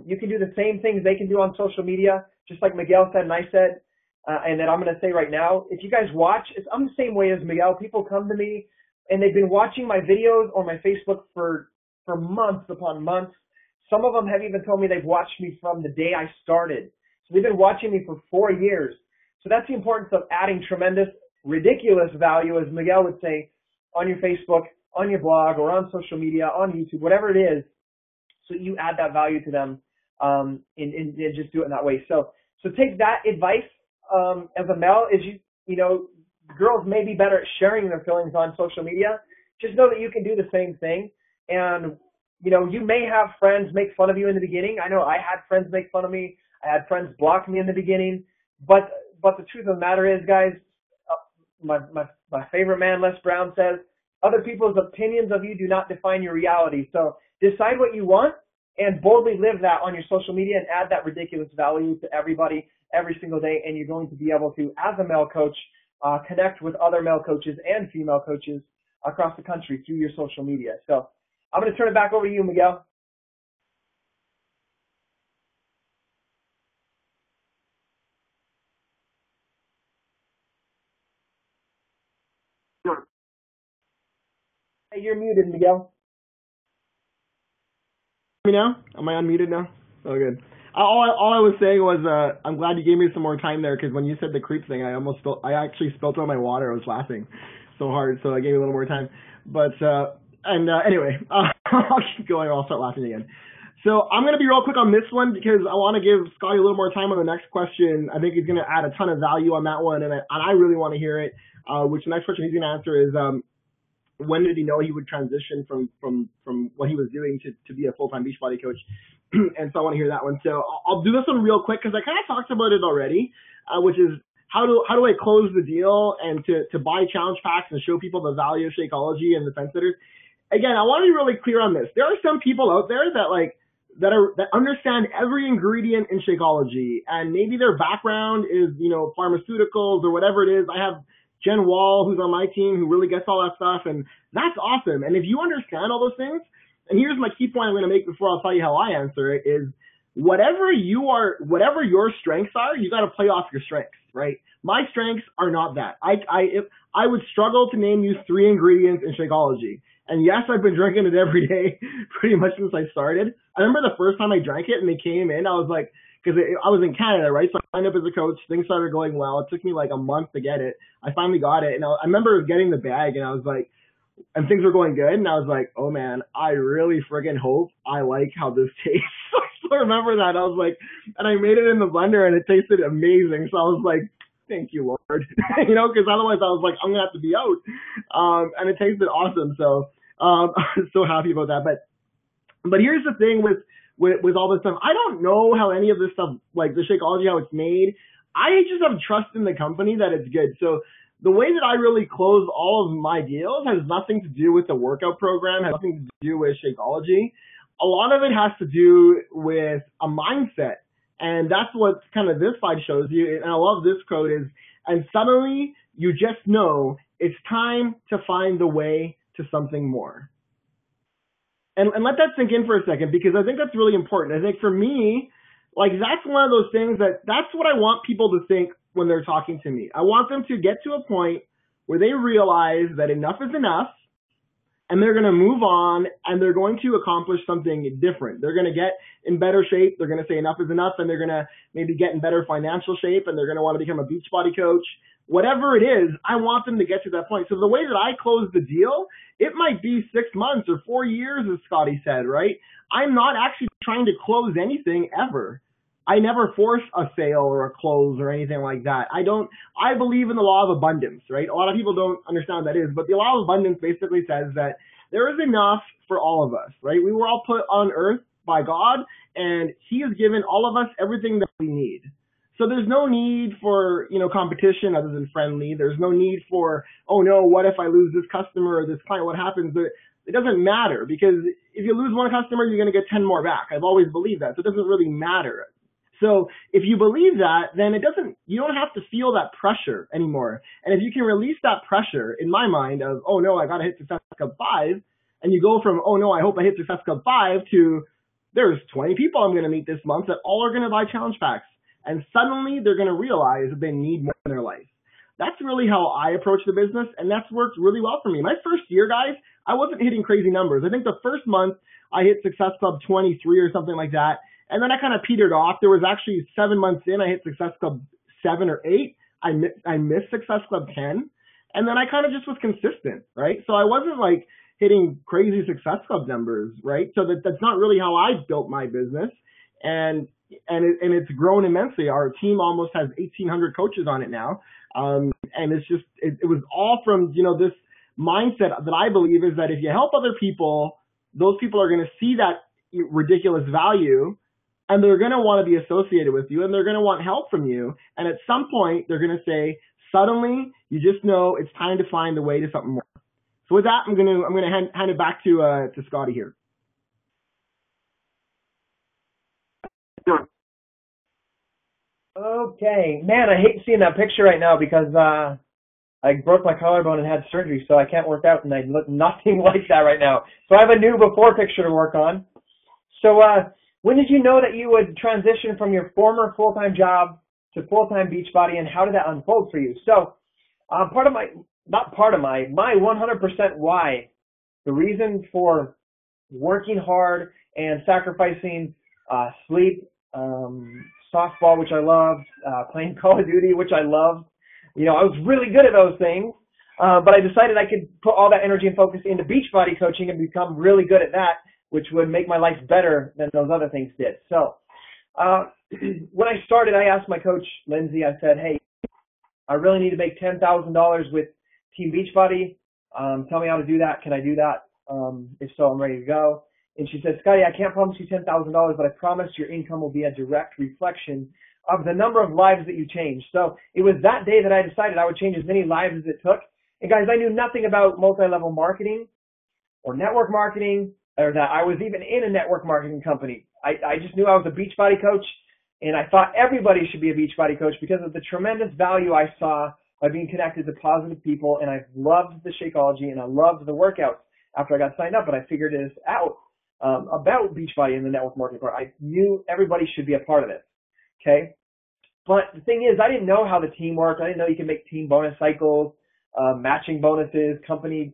You can do the same things they can do on social media, just like Miguel said and I said. and that I'm going to say right now. If you guys watch, I'm the same way as Miguel. People come to me and they've been watching my videos on my Facebook for months upon months. Some of them have even told me they've watched me from the day I started. So they've been watching me for 4 years. So that's the importance of adding tremendous, ridiculous value, as Miguel would say, on your Facebook, on your blog, or on social media, on YouTube, whatever it is, so you add that value to them, and just do it in that way. So take that advice as a male. Is you know, girls may be better at sharing their feelings on social media. Just know that you can do the same thing. And you know, you may have friends make fun of you in the beginning. I know I had friends make fun of me. I had friends block me in the beginning. But the truth of the matter is, guys, my favorite man, Les Brown, says, other people's opinions of you do not define your reality. So decide what you want and boldly live that on your social media and add that ridiculous value to everybody every single day. And you're going to be able to, as a male coach, connect with other male coaches and female coaches across the country through your social media. So I'm going to turn it back over to you, Miguel. Sure. Hey, you're muted, Miguel. Me now? Am I unmuted now? Oh, good. All I was saying was, I'm glad you gave me some more time there, because when you said the creep thing, I actually spilled out my water. I was laughing so hard, so I gave you a little more time. But anyway, I'll keep going, or I'll start laughing again. So I'm going to be real quick on this one, because I want to give Scottie a little more time on the next question. I think he's going to add a ton of value on that one, and I really want to hear it. Which the next question he's going to answer is, when did he know he would transition from what he was doing to be a full-time Beachbody coach? And so I want to hear that one. So I'll do this one real quick, because I kind of talked about it already, which is how do I close the deal and to buy challenge packs and show people the value of Shakeology and the fence sitters. Again, I want to be really clear on this. There are some people out there that understand every ingredient in Shakeology, and maybe their background is, you know, pharmaceuticals or whatever it is. I have Jen Wall, who's on my team, who really gets all that stuff, and that's awesome. And if you understand all those things, and here's my key point I'm going to make before I'll tell you how I answer it, is whatever your strengths are, you got to play off your strengths, right? My strengths are not that. I would struggle to name you 3 ingredients in Shakeology. And yes, I've been drinking it every day pretty much since I started. I remember the first time I drank it and they came in, I was like, because I was in Canada, right? So I signed up as a coach. Things started going well. It took me like a month to get it. I finally got it. And I remember getting the bag and I was like, and things were going good. And I was like, oh man, I really friggin' hope I like how this tastes. I still remember that. I was like, and I made it in the blender and it tasted amazing. So I was like, thank you, Lord. You know, because otherwise I was like, I'm going to have to be out. And it tasted awesome. So I'm so happy about that. But here's the thing with all this stuff. I don't know how any of this stuff, like the Shakeology, how it's made. I just have trust in the company that it's good. So the way that I really close all of my deals has nothing to do with the workout program, has nothing to do with Shakeology. A lot of it has to do with a mindset. And that's what kind of this slide shows you. And I love this quote is, and suddenly you just know it's time to find the way to something more. And let that sink in for a second, because I think that's really important. I think for me, like, that's one of those things that's what I want people to think when they're talking to me. I want them to get to a point where they realize that enough is enough, and they're going to move on, and they're going to accomplish something different. They're going to get in better shape. They're going to say enough is enough, and they're going to maybe get in better financial shape, and they're going to want to become a Beachbody coach. Whatever it is, I want them to get to that point. So the way that I close the deal, it might be 6 months or 4 years, as Scottie said, right? I'm not actually trying to close anything ever. I never force a sale or a close or anything like that. I believe in the law of abundance, right? A lot of people don't understand what that is, but the law of abundance basically says that there is enough for all of us, right? We were all put on earth by God, and He has given all of us everything that we need. So there's no need for, you know, competition other than friendly. There's no need for, oh no, what if I lose this customer or this client? What happens? It doesn't matter, because if you lose one customer, you're going to get 10 more back. I've always believed that. So it doesn't really matter. So if you believe that, then you don't have to feel that pressure anymore. And if you can release that pressure, in my mind, of, oh no, I got to hit Success Club 5, and you go from, oh no, I hope I hit Success Club 5 to, there's 20 people I'm going to meet this month that all are going to buy challenge packs. and suddenly they're going to realize that they need more in their life. That's really how I approach the business, and that's worked really well for me. My first year, guys, I wasn't hitting crazy numbers. I think the first month I hit Success Club 23 or something like that, and then I kind of petered off. There was actually 7 months in, I hit Success Club 7 or 8. I missed Success Club 10, and then I kind of just was consistent, right? So I wasn't like hitting crazy Success Club numbers, right? So that's not really how I built my business, and it's grown immensely. Our team almost has 1,800 coaches on it now. And it's just, it was all from, this mindset that I believe is that if you help other people, those people are going to see that ridiculous value, and they're going to want to be associated with you, and they're going to want help from you. And at some point, they're going to say, suddenly, you just know it's time to find the way to something more. So with that, I'm going to hand it back to Scottie here. Sure. Okay, man, I hate seeing that picture right now because I broke my collarbone and had surgery, so I can't work out, and I look nothing like that right now. So I have a new before picture to work on. So when did you know that you would transition from your former full-time job to full-time Beachbody, and how did that unfold for you? So my 100% why, the reason for working hard and sacrificing sleep, softball, which I loved, playing Call of Duty, which I loved. I was really good at those things, but I decided I could put all that energy and focus into Beachbody coaching and become really good at that, which would make my life better than those other things did. So when I started, I asked my coach, Lindsay, I said, hey, I really need to make $10,000 with Team Beachbody. Tell me how to do that. Can I do that? If so, I'm ready to go. And she said, Scottie, I can't promise you $10,000, but I promise your income will be a direct reflection of the number of lives that you change. So it was that day that I decided I would change as many lives as it took. And guys, I knew nothing about multi-level marketing or network marketing, or that I was even in a network marketing company. I just knew I was a Beachbody coach, and I thought everybody should be a Beachbody coach because of the tremendous value I saw by being connected to positive people. And I loved the Shakeology, and I loved the workouts after I got signed up, and I figured this out. About Beachbody and the network marketing part. I knew everybody should be a part of it. Okay? But the thing is, I didn't know how the team worked. I didn't know you can make team bonus cycles, matching bonuses, company,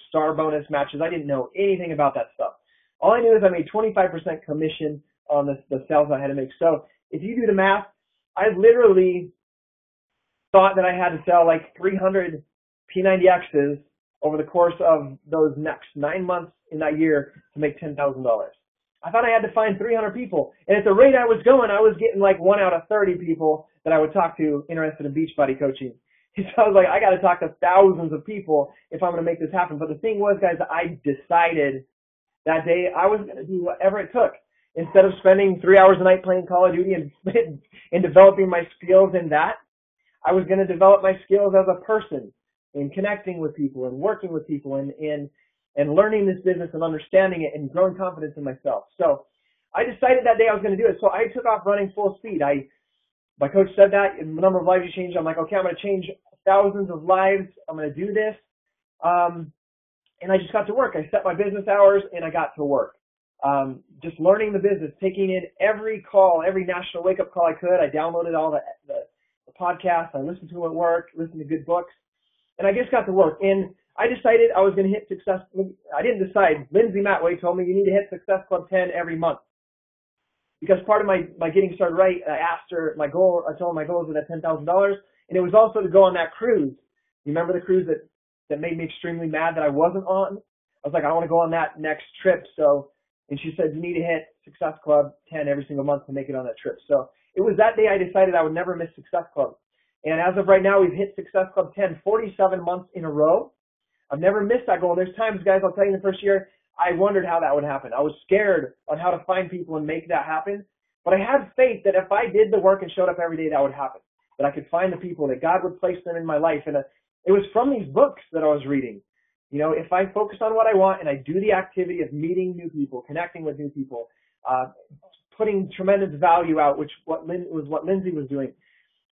star bonus matches. I didn't know anything about that stuff. All I knew is I made 25% commission on the sales I had to make. So if you do the math, I literally thought that I had to sell like 300 P90Xs over the course of those next 9 months in that year to make $10,000. I thought I had to find 300 people. And at the rate I was going, I was getting like 1 out of 30 people that I would talk to interested in Beachbody coaching. So I was like, I got to talk to thousands of people if I'm going to make this happen. But the thing was, guys, I decided that day I was going to do whatever it took. Instead of spending 3 hours a night playing Call of Duty and developing my skills in that, I was going to develop my skills as a person in connecting with people and working with people and learning this business and understanding it and growing confidence in myself. So I decided that day I was going to do it. So I took off running full speed. My coach said that, and the number of lives you change. I'm like, okay, I'm going to change thousands of lives. I'm going to do this. And I just got to work. I set my business hours and I got to work. Just learning the business, taking in every call, every national wake-up call I could. I downloaded all the podcasts. I listened to them at work, listened to good books. And I just got to work. And I decided I was going to hit Success. I didn't decide. Lindsay Matway told me you need to hit Success Club 10 every month. Because part of my getting started right, I asked her my goal. I told her my goals were that $10,000. And it was also to go on that cruise. You remember the cruise that made me extremely mad that I wasn't on? I was like, I want to go on that next trip. And she said, you need to hit Success Club 10 every single month to make it on that trip. So it was that day I decided I would never miss Success Club. And as of right now, we've hit Success Club 10 47 months in a row. I've never missed that goal. And there's times, guys, I'll tell you in the first year, I wondered how that would happen. I was scared on how to find people and make that happen. But I had faith that if I did the work and showed up every day, that would happen. That I could find the people, that God would place them in my life. And it was from these books that I was reading. If I focus on what I want and I do the activity of meeting new people, connecting with new people, putting tremendous value out, which was what Lindsay was doing,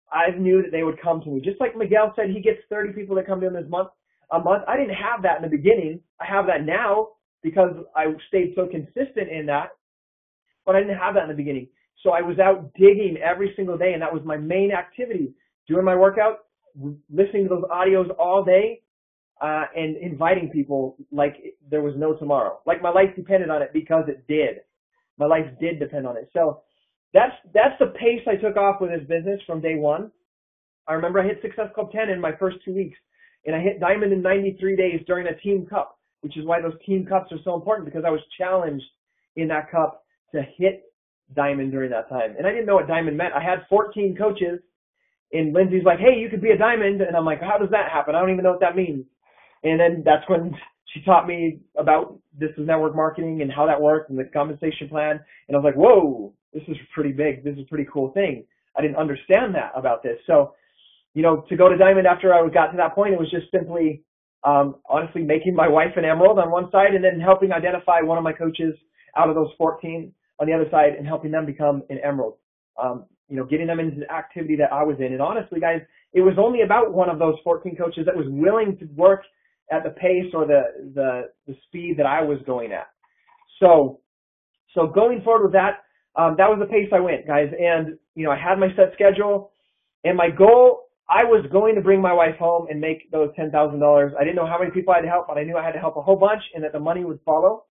I knew that they would come to me. Just like Miguel said, he gets 30 people that come to him a month. I didn't have that in the beginning. I have that now because I stayed so consistent in that, but I didn't have that in the beginning. So I was out digging every single day, and that was my main activity. Doing my workout, listening to those audios all day, and inviting people like there was no tomorrow. Like my life depended on it, because it did. My life did depend on it. So that's the pace I took off with this business from day one. I remember I hit Success Club 10 in my first 2 weeks, and I hit Diamond in 93 days during a team cup, which is why those team cups are so important, because I was challenged in that cup to hit Diamond during that time. And I didn't know what Diamond meant. I had 14 coaches, and Lindsay's like, hey, you could be a Diamond. And I'm like, how does that happen? I don't even know what that means. And then that's when she taught me about this is network marketing and how that worked and the compensation plan. And I was like, whoa, this is pretty big. This is a pretty cool thing. I didn't understand that about this. So, you know, to go to Diamond after I got to that point, it was just simply, honestly, making my wife an emerald on one side and then helping identify one of my coaches out of those 14 on the other side and helping them become an emerald. You know, getting them into the activity that I was in. And honestly, guys, it was only about one of those 14 coaches that was willing to work at the pace or the speed that I was going at. So going forward with that, that was the pace I went, guys. And, you know, I had my set schedule, and my goal, I was going to bring my wife home and make those $10,000. I didn't know how many people I had to help, but I knew I had to help a whole bunch and that the money would follow.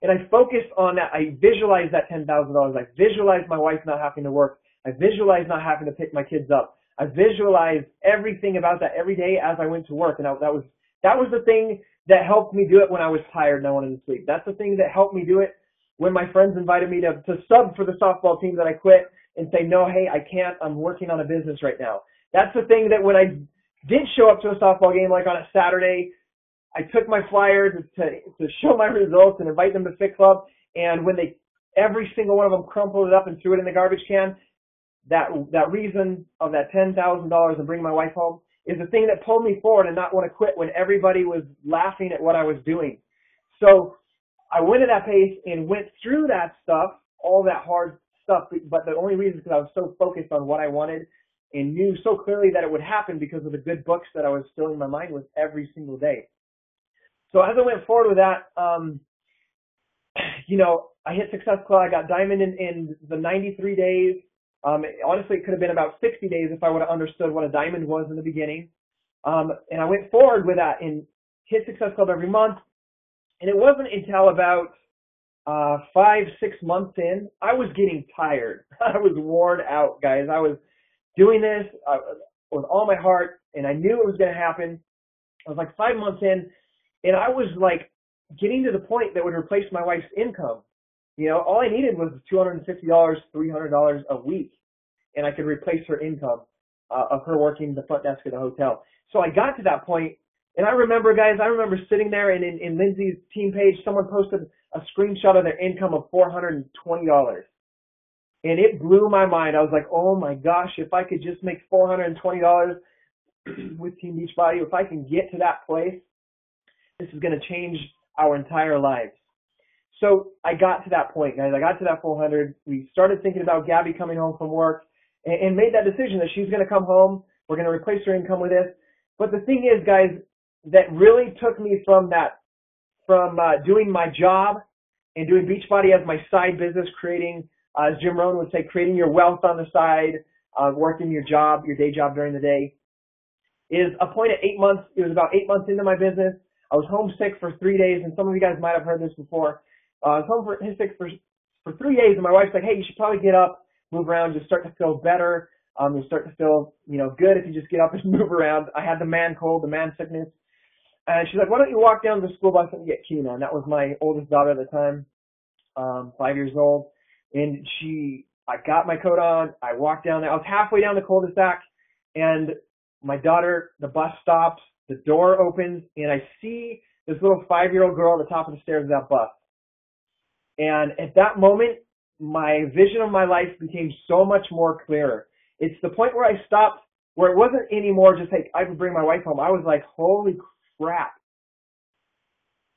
And I focused on that. I visualized that $10,000. I visualized my wife not having to work. I visualized not having to pick my kids up. I visualized everything about that every day as I went to work. And that was the thing that helped me do it when I was tired and I wanted to sleep. That's the thing that helped me do it when my friends invited me to sub for the softball team that I quit and say, no, hey, I can't. I'm working on a business right now. That's the thing that when I did show up to a softball game, like on a Saturday, I took my flyer to show my results and invite them to Fit Club. And when every single one of them crumpled it up and threw it in the garbage can, that reason of that $10,000 and bringing my wife home is the thing that pulled me forward and not want to quit when everybody was laughing at what I was doing. So I went at that pace and went through that stuff, all that hard stuff, but the only reason is because I was so focused on what I wanted and knew so clearly that it would happen because of the good books that I was filling my mind with every single day. So as I went forward with that, you know, I hit Success Club. I got Diamond in the 93 days. Honestly, it could have been about 60 days if I would have understood what a Diamond was in the beginning. And I went forward with that and hit Success Club every month. And it wasn't until about 5-6 months in, I was getting tired. I was worn out, guys. I was doing this with all my heart, and I knew it was going to happen. I was like 5 months in, and I was like getting to the point that would replace my wife's income. You know, all I needed was $250, $300 a week, and I could replace her income of her working the front desk at the hotel. So I got to that point, and I remember, guys, sitting there, and in Lindsay's team page, someone posted a screenshot of their income of $420. And it blew my mind. I was like, oh my gosh, if I could just make $420 with Team Beachbody, if I can get to that place, this is going to change our entire lives. So I got to that point, guys. I got to that 400. We started thinking about Gabby coming home from work and made that decision that she's going to come home. We're going to replace her income with this. But the thing is, guys, that really took me from doing my job and doing Beachbody as my side business, creating, as Jim Rohn would say, creating your wealth on the side, working your day job during the day, is a point at 8 months. It was about 8 months into my business. I was homesick for 3 days, and some of you guys might have heard this before. I was homesick for 3 days, and my wife's like, hey, you should probably get up, move around, just start to feel better. You'll start to feel, good if you just get up and move around. I had the man cold, the man sickness. And she's like, why don't you walk down to the school bus and get Kina? And that was my oldest daughter at the time, 5 years old. And I got my coat on. I walked down there. I was halfway down the cul-de-sac, and my daughter, the bus stops, the door opens, and I see this little 5-year-old girl at the top of the stairs of that bus. And at that moment, my vision of my life became so much more clearer. It's the point where I stopped, where it wasn't anymore just like I could bring my wife home. I was like, holy crap.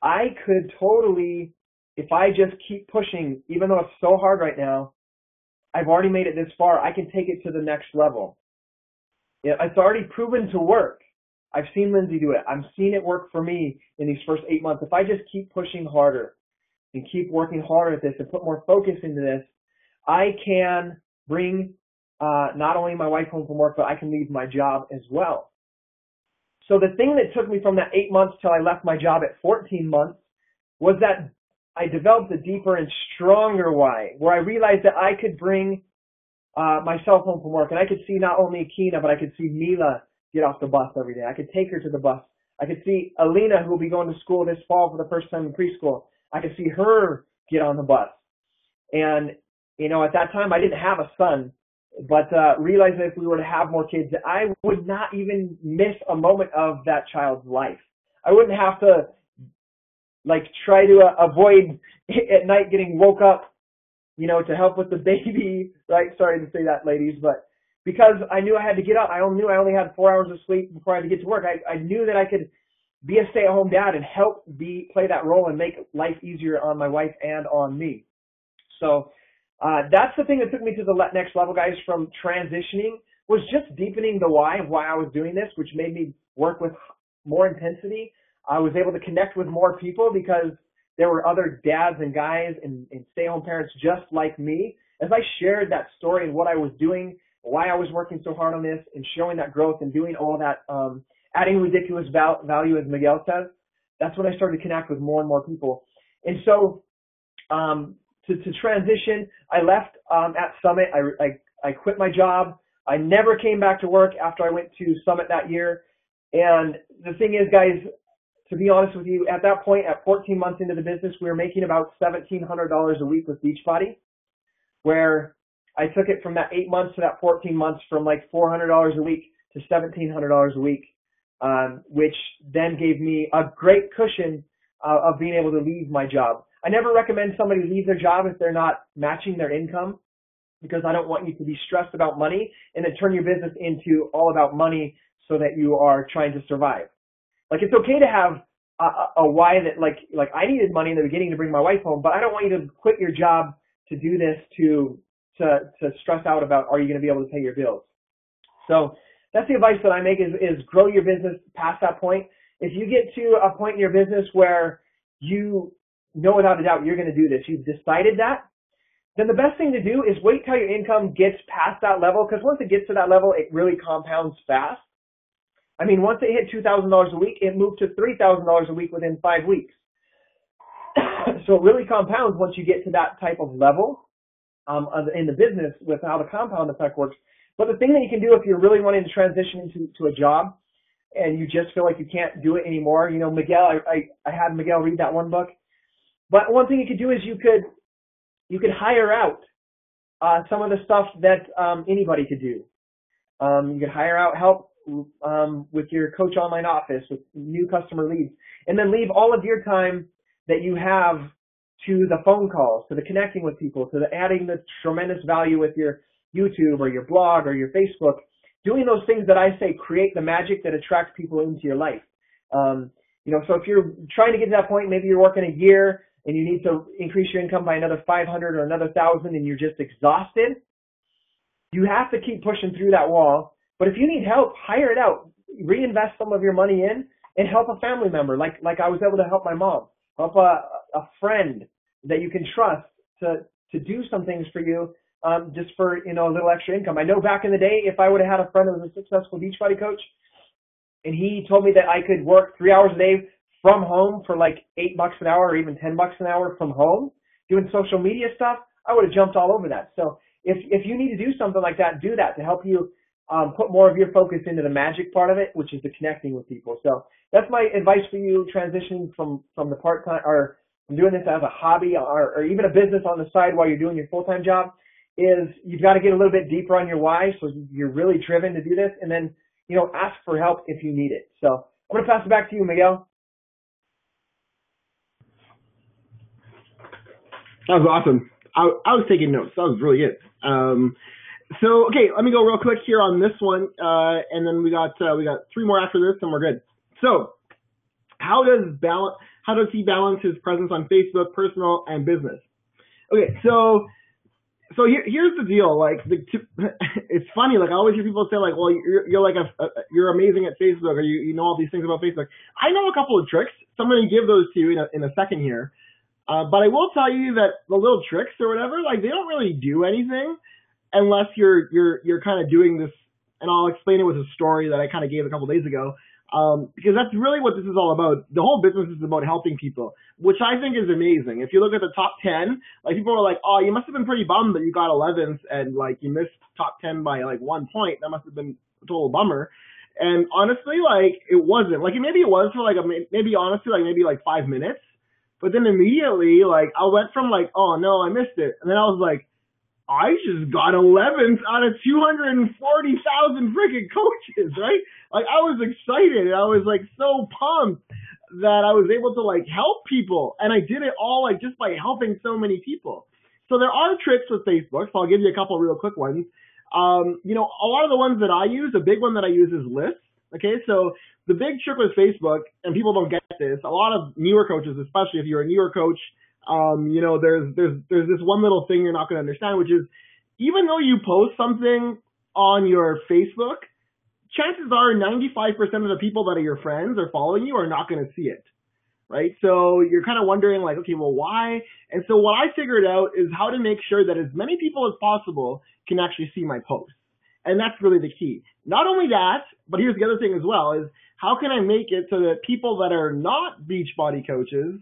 I could totally, if I just keep pushing, even though it's so hard right now, I've already made it this far. I can take it to the next level. It's already proven to work. I've seen Lindsay do it. I'm seeing it work for me in these first 8 months. If I just keep pushing harder and keep working harder at this and put more focus into this, I can bring not only my wife home from work, but I can leave my job as well. So the thing that took me from that 8 months till I left my job at 14 months was that I developed a deeper and stronger why, where I realized that I could bring myself home from work, and I could see not only Akina, but I could see Mila get off the bus every day. I could take her to the bus. I could see Alina, who will be going to school this fall for the first time in preschool. I could see her get on the bus. And, you know, at that time I didn't have a son, but realized that if we were to have more kids, I would not even miss a moment of that child's life. I wouldn't have to, like, try to avoid at night getting woke up, you know, to help with the baby, right? Sorry to say that, ladies, but because I knew I had to get up, I knew I only had 4 hours of sleep before I had to get to work. I knew that I could be a stay-at-home dad and help play that role and make life easier on my wife and on me. So that's the thing that took me to the next level, guys, from transitioning, was just deepening the why of why I was doing this, which made me work with more intensity. I was able to connect with more people because there were other dads and guys and stay-at-home parents just like me. As I shared that story and what I was doing, why I was working so hard on this and showing that growth and doing all that, adding ridiculous value, as Miguel says, that's when I started to connect with more and more people. And so to transition, I left at Summit. I quit my job. I never came back to work after I went to Summit that year. And the thing is, guys, to be honest with you, at that point, at 14 months into the business, we were making about $1,700 a week with Beachbody, where I took it from that 8 months to that 14 months from like $400 a week to $1,700 a week, which then gave me a great cushion of being able to leave my job. I never recommend somebody leave their job if they're not matching their income, because I don't want you to be stressed about money and then turn your business into all about money so that you are trying to survive. Like, it's okay to have a why that, like I needed money in the beginning to bring my wife home, but I don't want you to quit your job to do this to stress out about, are you going to be able to pay your bills? So that's the advice that I make is grow your business past that point. If you get to a point in your business where you know without a doubt you're going to do this, you've decided that, then the best thing to do is wait till your income gets past that level, because once it gets to that level, it really compounds fast. I mean, once it hit $2,000 a week, it moved to $3,000 a week within 5 weeks. So it really compounds once you get to that type of level in the business with how the compound effect works. But the thing that you can do if you're really wanting to transition into a job and you just feel like you can't do it anymore, you know, Miguel, I had Miguel read that one book. But one thing you could do is you could hire out some of the stuff that anybody could do. You could hire out help with your Coach Online office, with new customer leads, and then leave all of your time that you have to the phone calls, to the connecting with people, to the adding the tremendous value with your YouTube or your blog or your Facebook, doing those things that I say create the magic that attracts people into your life. You know, so if you're trying to get to that point, maybe you're working a year and you need to increase your income by another 500 or another 1,000 and you're just exhausted, you have to keep pushing through that wall. But if you need help, hire it out. Reinvest some of your money in and help a family member, like I was able to help my mom. Help a friend that you can trust to do some things for you, just for, you know, a little extra income. I know back in the day, if I would have had a friend that was a successful Beachbody coach, and he told me that I could work 3 hours a day from home for like $8 an hour or even $10 an hour from home doing social media stuff, I would have jumped all over that. So if you need to do something like that, do that to help you put more of your focus into the magic part of it, which is the connecting with people. So that's my advice for you transitioning from the part-time or from doing this as a hobby or even a business on the side while you're doing your full-time job, is you've got to get a little bit deeper on your why so you're really driven to do this, and then, you know, ask for help if you need it. So I'm going to pass it back to you, Miguel. That was awesome. I was taking notes. That was really good. So, okay, let me go real quick here on this one, and then we got 3 more after this, and we're good. So, how does he balance his presence on Facebook, personal, and business? Okay, so here's the deal. Like, it's funny. Like, I always hear people say, like, well, you're like you're amazing at Facebook, or you know all these things about Facebook. I know a couple of tricks, so I'm going to give those to you in a second here. But I will tell you that the little tricks or whatever, like, they don't really do anything unless you're kind of doing this. And I'll explain it with a story that I kind of gave a couple days ago. Because that's really what this is all about. The whole business is about helping people, which I think is amazing. If you look at the top 10, like, people are like, oh, you must have been pretty bummed that you got 11th and, like, you missed top 10 by, like, 1 point. That must have been a total bummer. And honestly, like, it wasn't. Like, maybe it was for, like, maybe 5 minutes. But then immediately, like, I went from, like, oh, no, I missed it. And then I was like, I just got 11th out of 240,000 freaking coaches, right? Like, I was excited. I was, like, so pumped that I was able to, like, help people. And I did it all, like, just by helping so many people. So there are tricks with Facebook. So I'll give you a couple real quick ones. You know, a lot of the ones that I use, a big one that I use is lists. Okay, so the big trick with Facebook, and people don't get this, a lot of newer coaches, especially if you're a newer coach, you know, there's this one little thing you're not going to understand, which is, even though you post something on your Facebook, chances are 95% of the people that are your friends or following you are not going to see it, right? So you're kind of wondering, like, okay, well, why? And so what I figured out is how to make sure that as many people as possible can actually see my posts. And that's really the key. Not only that, but here's the other thing as well, is how can I make it so that people that are not Beachbody coaches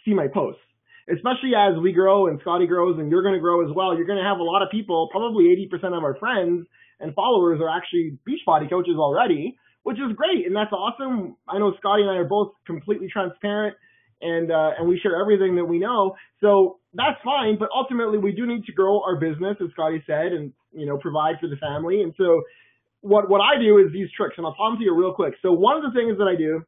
see my posts? Especially as we grow and Scottie grows and you're going to grow as well, you're going to have a lot of people, probably 80% of our friends and followers are actually Beachbody coaches already, which is great. And that's awesome. I know Scottie and I are both completely transparent and we share everything that we know. So that's fine. But ultimately we do need to grow our business, as Scottie said, and, you know, provide for the family. And so what I do is these tricks, and I'll tell them to you real quick. So one of the things that I do,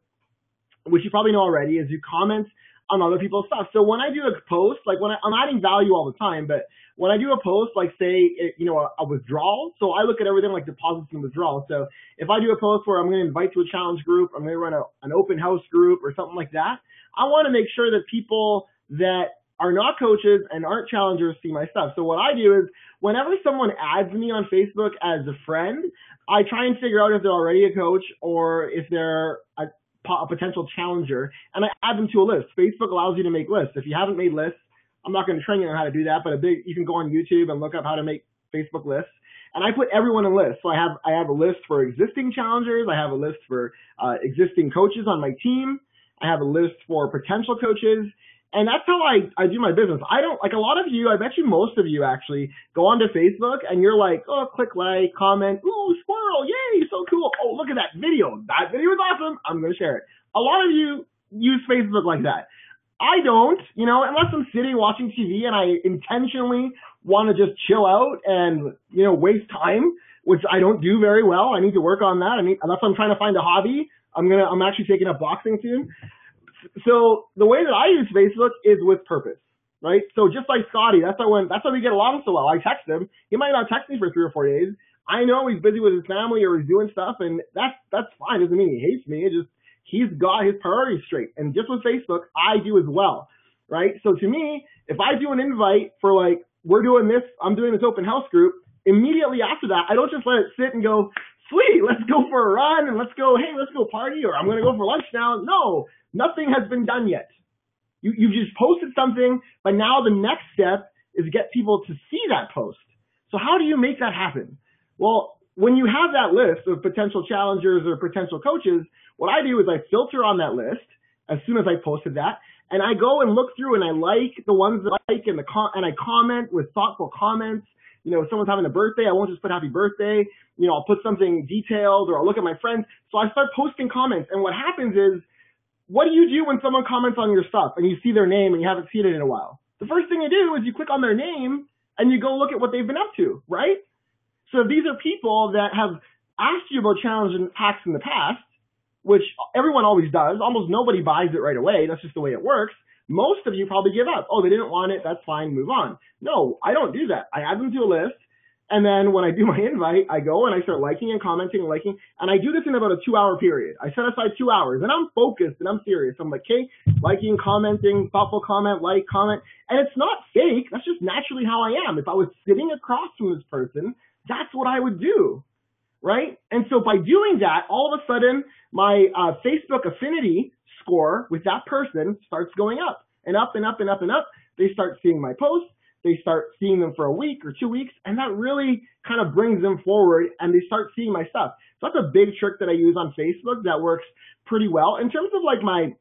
which you probably know already, is you comment on other people's stuff. So when I do a post, like, when I'm adding value all the time, but when I do a post, like, say, you know, a withdrawal, so I look at everything like deposits and withdrawals. So if I do a post where I'm going to invite to a challenge group, I'm going to run an open house group or something like that, I want to make sure that people that are not coaches and aren't challengers see my stuff. So what I do is, whenever someone adds me on Facebook as a friend, I try and figure out if they're already a coach or if they're a potential challenger, and I add them to a list. Facebook allows you to make lists. If you haven't made lists, I'm not going to train you on how to do that, but you can go on YouTube and look up how to make Facebook lists. And I put everyone in lists. So I have a list for existing challengers. I have a list for existing coaches on my team. I have a list for potential coaches. And that's how I do my business. I don't, like, a lot of you, I bet you most of you actually go onto Facebook and you're like, oh, click like, comment, ooh, squirrel, yay, so cool. Oh, look at that video. That video is awesome. I'm going to share it. A lot of you use Facebook like that. I don't, you know, unless I'm sitting watching TV and I intentionally want to just chill out and, you know, waste time, which I don't do very well. I need to work on that. Unless I'm trying to find a hobby, I'm actually taking up boxing soon. So the way that I use Facebook is with purpose, right? So just like Scottie, that's how we get along so well. I text him. He might not text me for 3 or 4 days. I know he's busy with his family or he's doing stuff, and that's fine. Doesn't mean he hates me. It just, he's got his priorities straight. And just with Facebook, I do as well, right? So to me, if I do an invite for, like, we're doing this, I'm doing this open house group, immediately after that, I don't just let it sit and go, sweet, let's go for a run and let's go party, or I'm going to go for lunch now. No, nothing has been done yet. You've just posted something, but now the next step is get people to see that post. So how do you make that happen? Well, when you have that list of potential challengers or potential coaches, what I do is I filter on that list as soon as I posted that, and I go and look through and I like the ones that I like and I comment with thoughtful comments. You know, if someone's having a birthday, I won't just put happy birthday. You know, I'll put something detailed, or I'll look at my friends. So I start posting comments. And what happens is, what do you do when someone comments on your stuff and you see their name and you haven't seen it in a while? The first thing you do is you click on their name and you go look at what they've been up to, right? So these are people that have asked you about challenge and hacks in the past, which everyone always does. Almost nobody buys it right away. That's just the way it works. Most of you probably give up. Oh, they didn't want it. That's fine. Move on. No, I don't do that. I add them to a list. And then when I do my invite, I go and I start liking and commenting and liking. And I do this in about a 2-hour period. I set aside 2 hours and I'm focused and I'm serious. I'm like, okay, liking, commenting, thoughtful comment, like, comment. And it's not fake. That's just naturally how I am. If I was sitting across from this person, that's what I would do. Right? And so by doing that, all of a sudden, my Facebook affinity score with that person starts going up. and up and up and up and up. They start seeing my posts. They start seeing them for a week or 2 weeks, and that really kind of brings them forward, and they start seeing my stuff. So that's a big trick that I use on Facebook that works pretty well. In terms of like my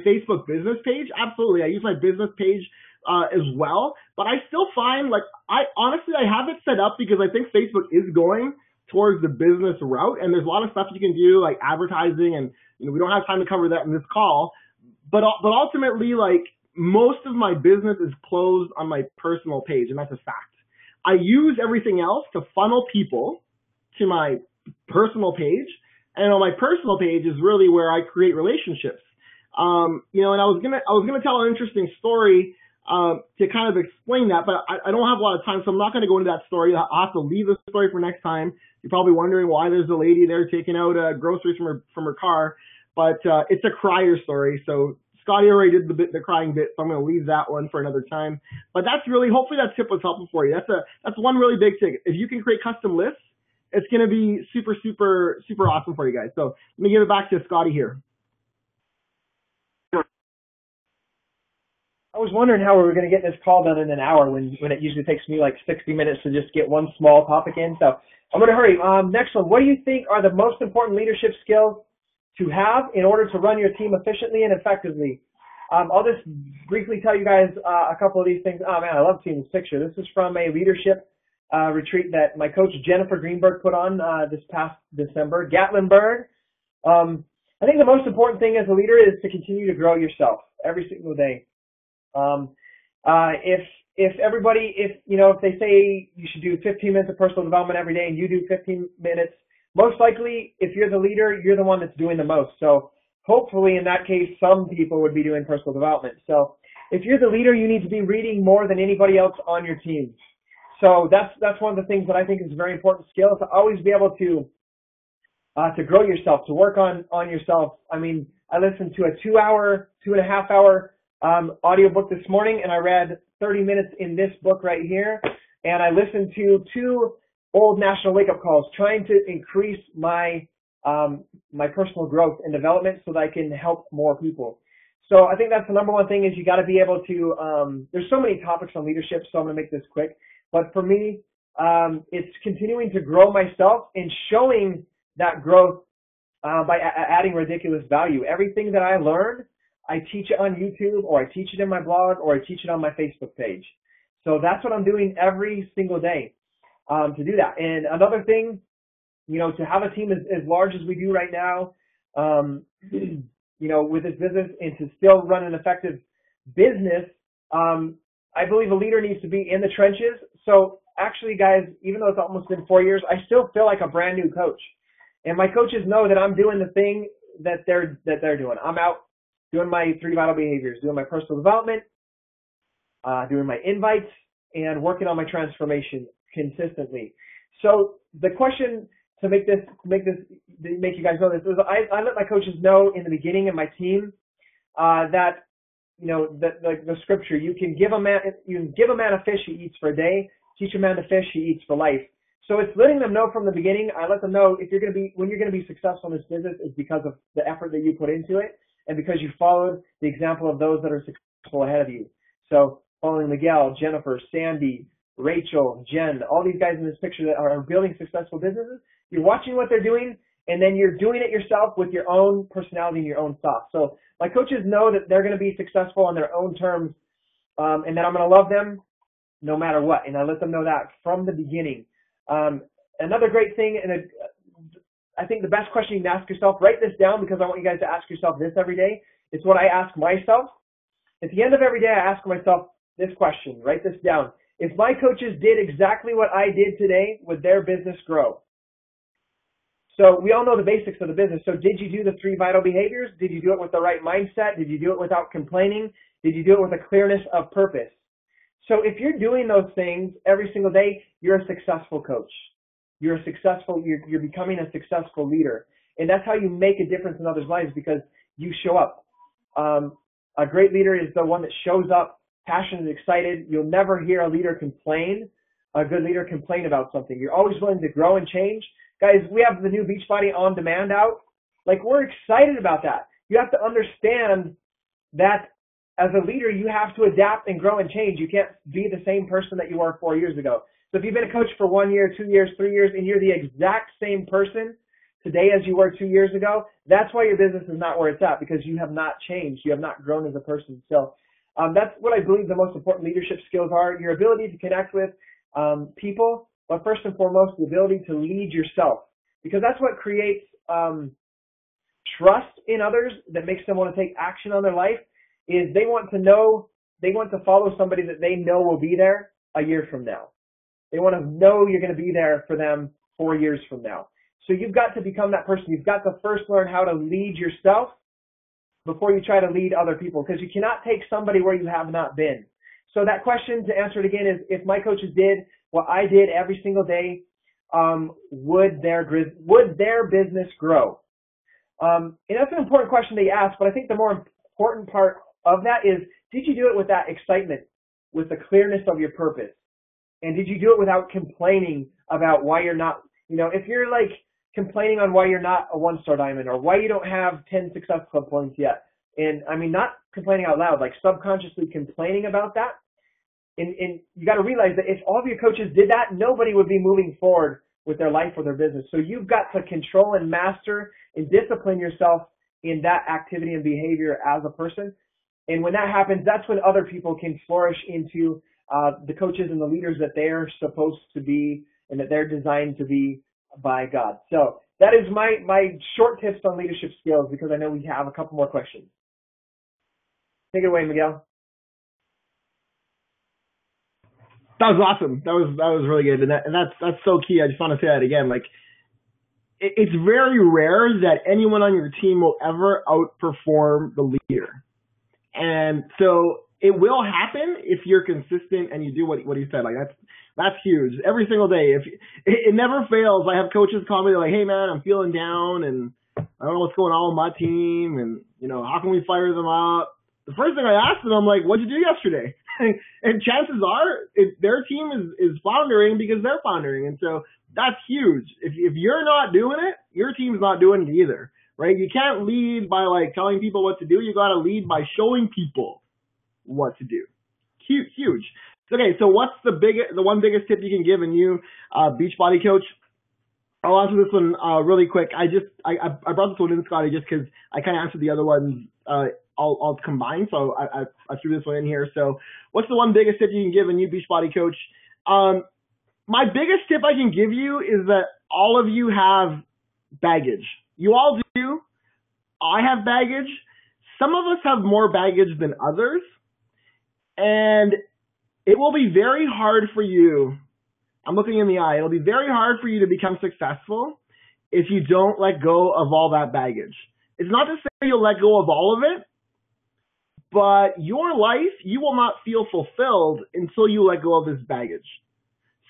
Facebook business page, absolutely. I use my business page as well, but I still find like I have it set up because I think Facebook is going towards the business route, and there's a lot of stuff you can do like advertising, and we don't have time to cover that in this call, but ultimately like most of my business is closed on my personal page, and that's a fact. I use everything else to funnel people to my personal page, and on my personal page is really where I create relationships. And I was gonna tell an interesting story to kind of explain that, but I don't have a lot of time, so I'm not going to go into that story. I'll have to leave the story for next time. You're probably wondering why there's a lady there taking out groceries from her car, but it's a crier story. So Scottie already did the crying bit, so I'm going to leave that one for another time. But that's really, hopefully that tip was helpful for you. That's one really big thing. If you can create custom lists, it's going to be super, super, super awesome for you guys. So let me give it back to Scottie here. I was wondering how we were going to get this call done in an hour when it usually takes me like 60 minutes to just get one small topic in. So I'm going to hurry. Next one. What do you think are the most important leadership skills to have in order to run your team efficiently and effectively? I'll just briefly tell you guys a couple of these things. Oh man, I love seeing this picture. This is from a leadership retreat that my coach Jennifer Greenberg put on this past December. Gatlinburg. I think the most important thing as a leader is to continue to grow yourself every single day. If they say you should do 15 minutes of personal development every day and you do 15 minutes, most likely if you're the leader, you're the one that's doing the most. So hopefully in that case, some people would be doing personal development. So if you're the leader, you need to be reading more than anybody else on your team. So that's one of the things that I think is a very important skill, to always be able to grow yourself, to work on yourself. I mean, I listened to a 2.5 hour audiobook this morning, and I read 30 minutes in this book right here, and I listened to 2 old national wake-up calls trying to increase my personal growth and development so that I can help more people. So I think that's the number one thing, is you got to be able to, there's so many topics on leadership, so I'm going to make this quick, but for me, it's continuing to grow myself and showing that growth by adding ridiculous value. Everything that I learned, I teach it on YouTube, or I teach it in my blog, or I teach it on my Facebook page. So that's what I'm doing every single day to do that. And another thing, to have a team as large as we do right now, with this business, and to still run an effective business, I believe a leader needs to be in the trenches. So actually, guys, even though it's almost been 4 years, I still feel like a brand new coach. And my coaches know that I'm doing the thing that they're doing. I'm out doing my 3 vital behaviors, doing my personal development, doing my invites, and working on my transformation consistently. So the question to make you guys know this is, I let my coaches know in the beginning of my team that the scripture, you can give a man a fish, he eats for a day. Teach a man to fish, he eats for life. So it's letting them know from the beginning. I let them know when you're going to be successful in this business is because of the effort that you put into it, and because you followed the example of those that are successful ahead of you. So following Miguel, Jennifer, Sandy, Rachel, Jen, all these guys in this picture that are building successful businesses, you're watching what they're doing, and then you're doing it yourself with your own personality and your own thoughts. So my coaches know that they're going to be successful on their own terms, and that I'm going to love them no matter what. And I let them know that from the beginning. Another great thing, and I think the best question you can ask yourself, write this down because I want you guys to ask yourself this every day. It's what I ask myself. At the end of every day, I ask myself this question. Write this down. If my coaches did exactly what I did today, would their business grow? So we all know the basics of the business. So did you do the 3 vital behaviors? Did you do it with the right mindset? Did you do it without complaining? Did you do it with a clearness of purpose? So if you're doing those things every single day, you're a successful coach. You're becoming a successful leader. And that's how you make a difference in others' lives, because you show up. A great leader is the one that shows up, passionate, excited. You'll never hear a leader complain, a good leader complain about something. You're always willing to grow and change. Guys, we have the new Beachbody On Demand out. Like, we're excited about that. You have to understand that as a leader, you have to adapt and grow and change. You can't be the same person that you were 4 years ago. So if you've been a coach for 1 year, 2 years, 3 years, and you're the exact same person today as you were 2 years ago, that's why your business is not where it's at, because you have not changed. You have not grown as a person. So that's what I believe the most important leadership skills are: your ability to connect with people, but first and foremost, the ability to lead yourself, because that's what creates trust in others, that makes them want to take action on their life. Is they want to follow somebody that they know will be there a year from now. They want to know you're going to be there for them 4 years from now. So you've got to become that person. You've got to first learn how to lead yourself before you try to lead other people, because you cannot take somebody where you have not been. So that question, to answer it again, is if my coaches did what I did every single day, would their business grow? And that's an important question they ask, but I think the more important part of that is, did you do it with that excitement, with the clearness of your purpose? And did you do it without complaining about why you're not, if you're like complaining on why you're not a 1-star diamond, or why you don't have 10 Success Club points yet, and I mean, not complaining out loud, like subconsciously complaining about that, and you got to realize that if all of your coaches did that, nobody would be moving forward with their life or their business. So you've got to control and master and discipline yourself in that activity and behavior as a person. And when that happens, that's when other people can flourish into the coaches and the leaders that they're supposed to be and that they're designed to be by God. So that is my short tips on leadership skills, because I know we have a couple more questions. Take it away, Miguel. That was awesome. That was really good, and that's so key. I just want to say that again. Like, it's very rare that anyone on your team will ever outperform the leader, and so it will happen if you're consistent and you do what he said. Like, that's huge. Every single day, if it never fails. I have coaches call me, they're like, "Hey man, I'm feeling down, and I don't know what's going on with my team, and how can we fire them up?" The first thing I ask them, I'm like, "What'd you do yesterday?" And chances are their team is floundering because they're floundering. And so that's huge. If you're not doing it, your team's not doing it either, right? You can't lead by like telling people what to do. You got to lead by showing people what to do. Huge. Okay, so what's the one biggest tip you can give? And you, Beachbody Coach, I'll answer this one really quick. I brought this one in, Scottie, just because I kind of answered the other ones all combined, so I threw this one in here. So what's the one biggest tip you can give a new Beachbody Coach? My biggest tip I can give you is that all of you have baggage. You all do. I have baggage. Some of us have more baggage than others. And it will be very hard for you. I'm looking in the eye. It'll be very hard for you to become successful if you don't let go of all that baggage. It's not to say you'll let go of all of it, but your life, you will not feel fulfilled until you let go of this baggage.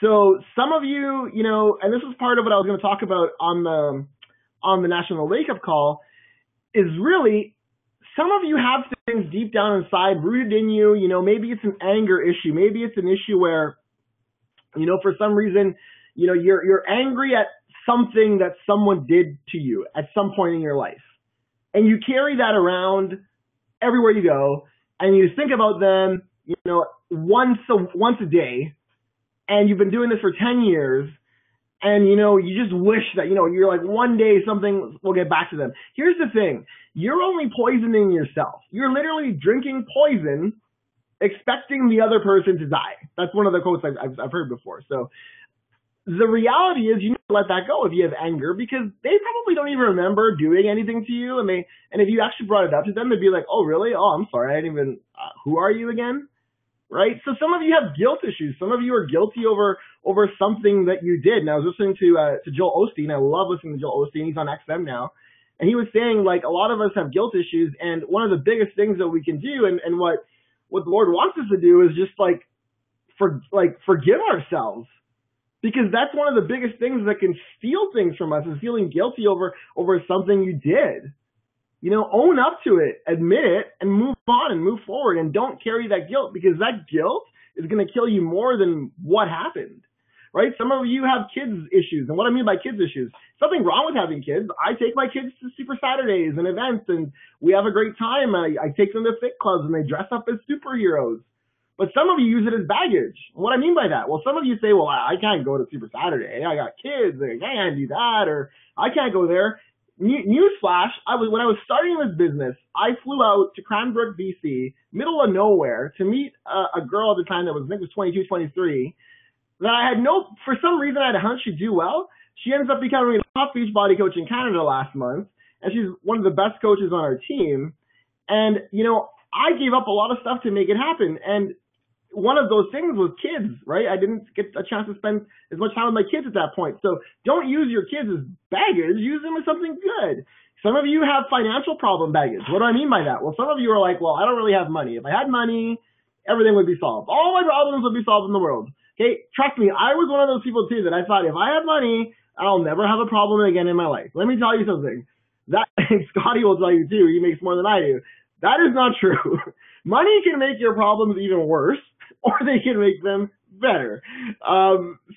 So some of you, and this is part of what I was going to talk about on the National Wake Up Call, is really some of you have things deep down inside rooted in you. Maybe it's an anger issue. Maybe it's an issue where, for some reason, you're angry at something that someone did to you at some point in your life. And you carry that around everywhere you go, and you think about them, once a day, and you've been doing this for 10 years, and, you just wish that, you're like, one day something will get back to them. Here's the thing. You're only poisoning yourself. You're literally drinking poison, expecting the other person to die. That's one of the quotes I've heard before. So the reality is you need to let that go if you have anger, because they probably don't even remember doing anything to you. And if you actually brought it up to them, they'd be like, "Oh, really? Oh, I'm sorry. I didn't even, who are you again?" Right? So some of you have guilt issues. Some of you are guilty over something that you did. And I was listening to Joel Osteen. I love listening to Joel Osteen. He's on XM now. And he was saying, like, a lot of us have guilt issues. And one of the biggest things that we can do, and what the Lord wants us to do, is just forgive ourselves. Because that's one of the biggest things that can steal things from us, is feeling guilty over something you did. Own up to it, admit it, and move on and move forward, and don't carry that guilt, because that guilt is going to kill you more than what happened, right? Some of you have kids issues. And what I mean by kids issues, something wrong with having kids. I take my kids to Super Saturdays and events, and we have a great time. I take them to fit clubs, and they dress up as superheroes. But some of you use it as baggage. What I mean by that? Well, some of you say, well, I can't go to Super Saturday. I got kids. I can't do that, or I can't go there. Newsflash, when I was starting this business, I flew out to Cranbrook, BC, middle of nowhere, to meet a girl at the time that was, I think was 22, 23, that I had for some reason I had a hunch she'd do well. She ends up becoming the top Beachbody Coach in Canada last month, and she's one of the best coaches on our team. And, I gave up a lot of stuff to make it happen. And one of those things was kids, right? I didn't get a chance to spend as much time with my kids at that point. So don't use your kids as baggage. Use them as something good. Some of you have financial problem baggage. What do I mean by that? Well, some of you are like, well, I don't really have money. If I had money, everything would be solved. All my problems would be solved in the world. Okay, trust me, I was one of those people too that I thought if I have money, I'll never have a problem again in my life. Let me tell you something. That Scottie will tell you too. He makes more than I do. That is not true. Money can make your problems even worse, or they can make them better.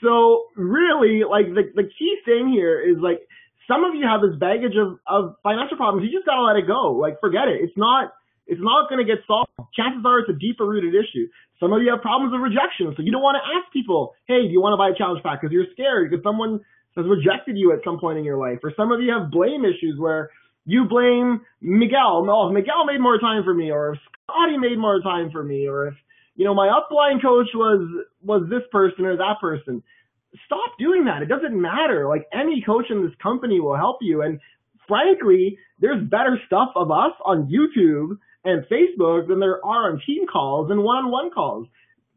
So really, like the key thing here is like some of you have this baggage of financial problems. You just gotta let it go. Like forget it. It's not going to get solved. Chances are it's a deeper rooted issue. Some of you have problems of rejection, so you don't want to ask people, hey, do you want to buy a challenge pack? Because you're scared because someone has rejected you at some point in your life. Or some of you have blame issues where you blame Miguel. Oh, if Miguel made more time for me, or if Scottie made more time for me, or if my upline coach was this person or that person. Stop doing that. It doesn't matter. Like any coach in this company will help you. And frankly, there's better stuff of us on YouTube and Facebook than there are on team calls and one-on-one calls.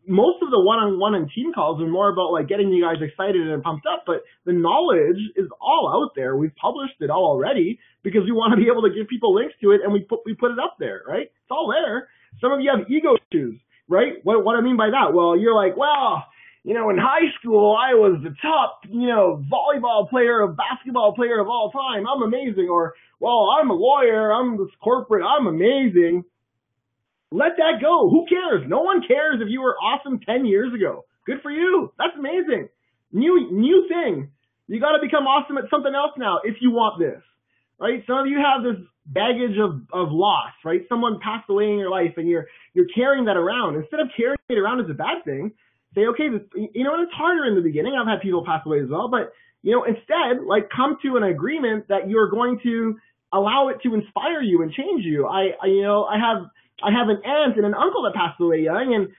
Most of the one-on-one and team calls are more about like getting you guys excited and pumped up, but the knowledge is all out there. We've published it all already because we want to be able to give people links to it, and we put it up there, right? It's all there. Some of you have ego issues, right? What I mean by that? Well, you're like, well, in high school, I was the top, volleyball player, basketball player of all time. I'm amazing. Or, well, I'm a lawyer. I'm this corporate. I'm amazing. Let that go. Who cares? No one cares if you were awesome 10 years ago. Good for you. That's amazing. New thing. You got to become awesome at something else now if you want this, right? Some of you have this baggage of loss, right? Someone passed away in your life and you're carrying that around. Instead of carrying it around as a bad thing, say, okay, and it's harder in the beginning. I've had people pass away as well, but, instead, like come to an agreement that you're going to allow it to inspire you and change you. I have an aunt and an uncle that passed away young, and,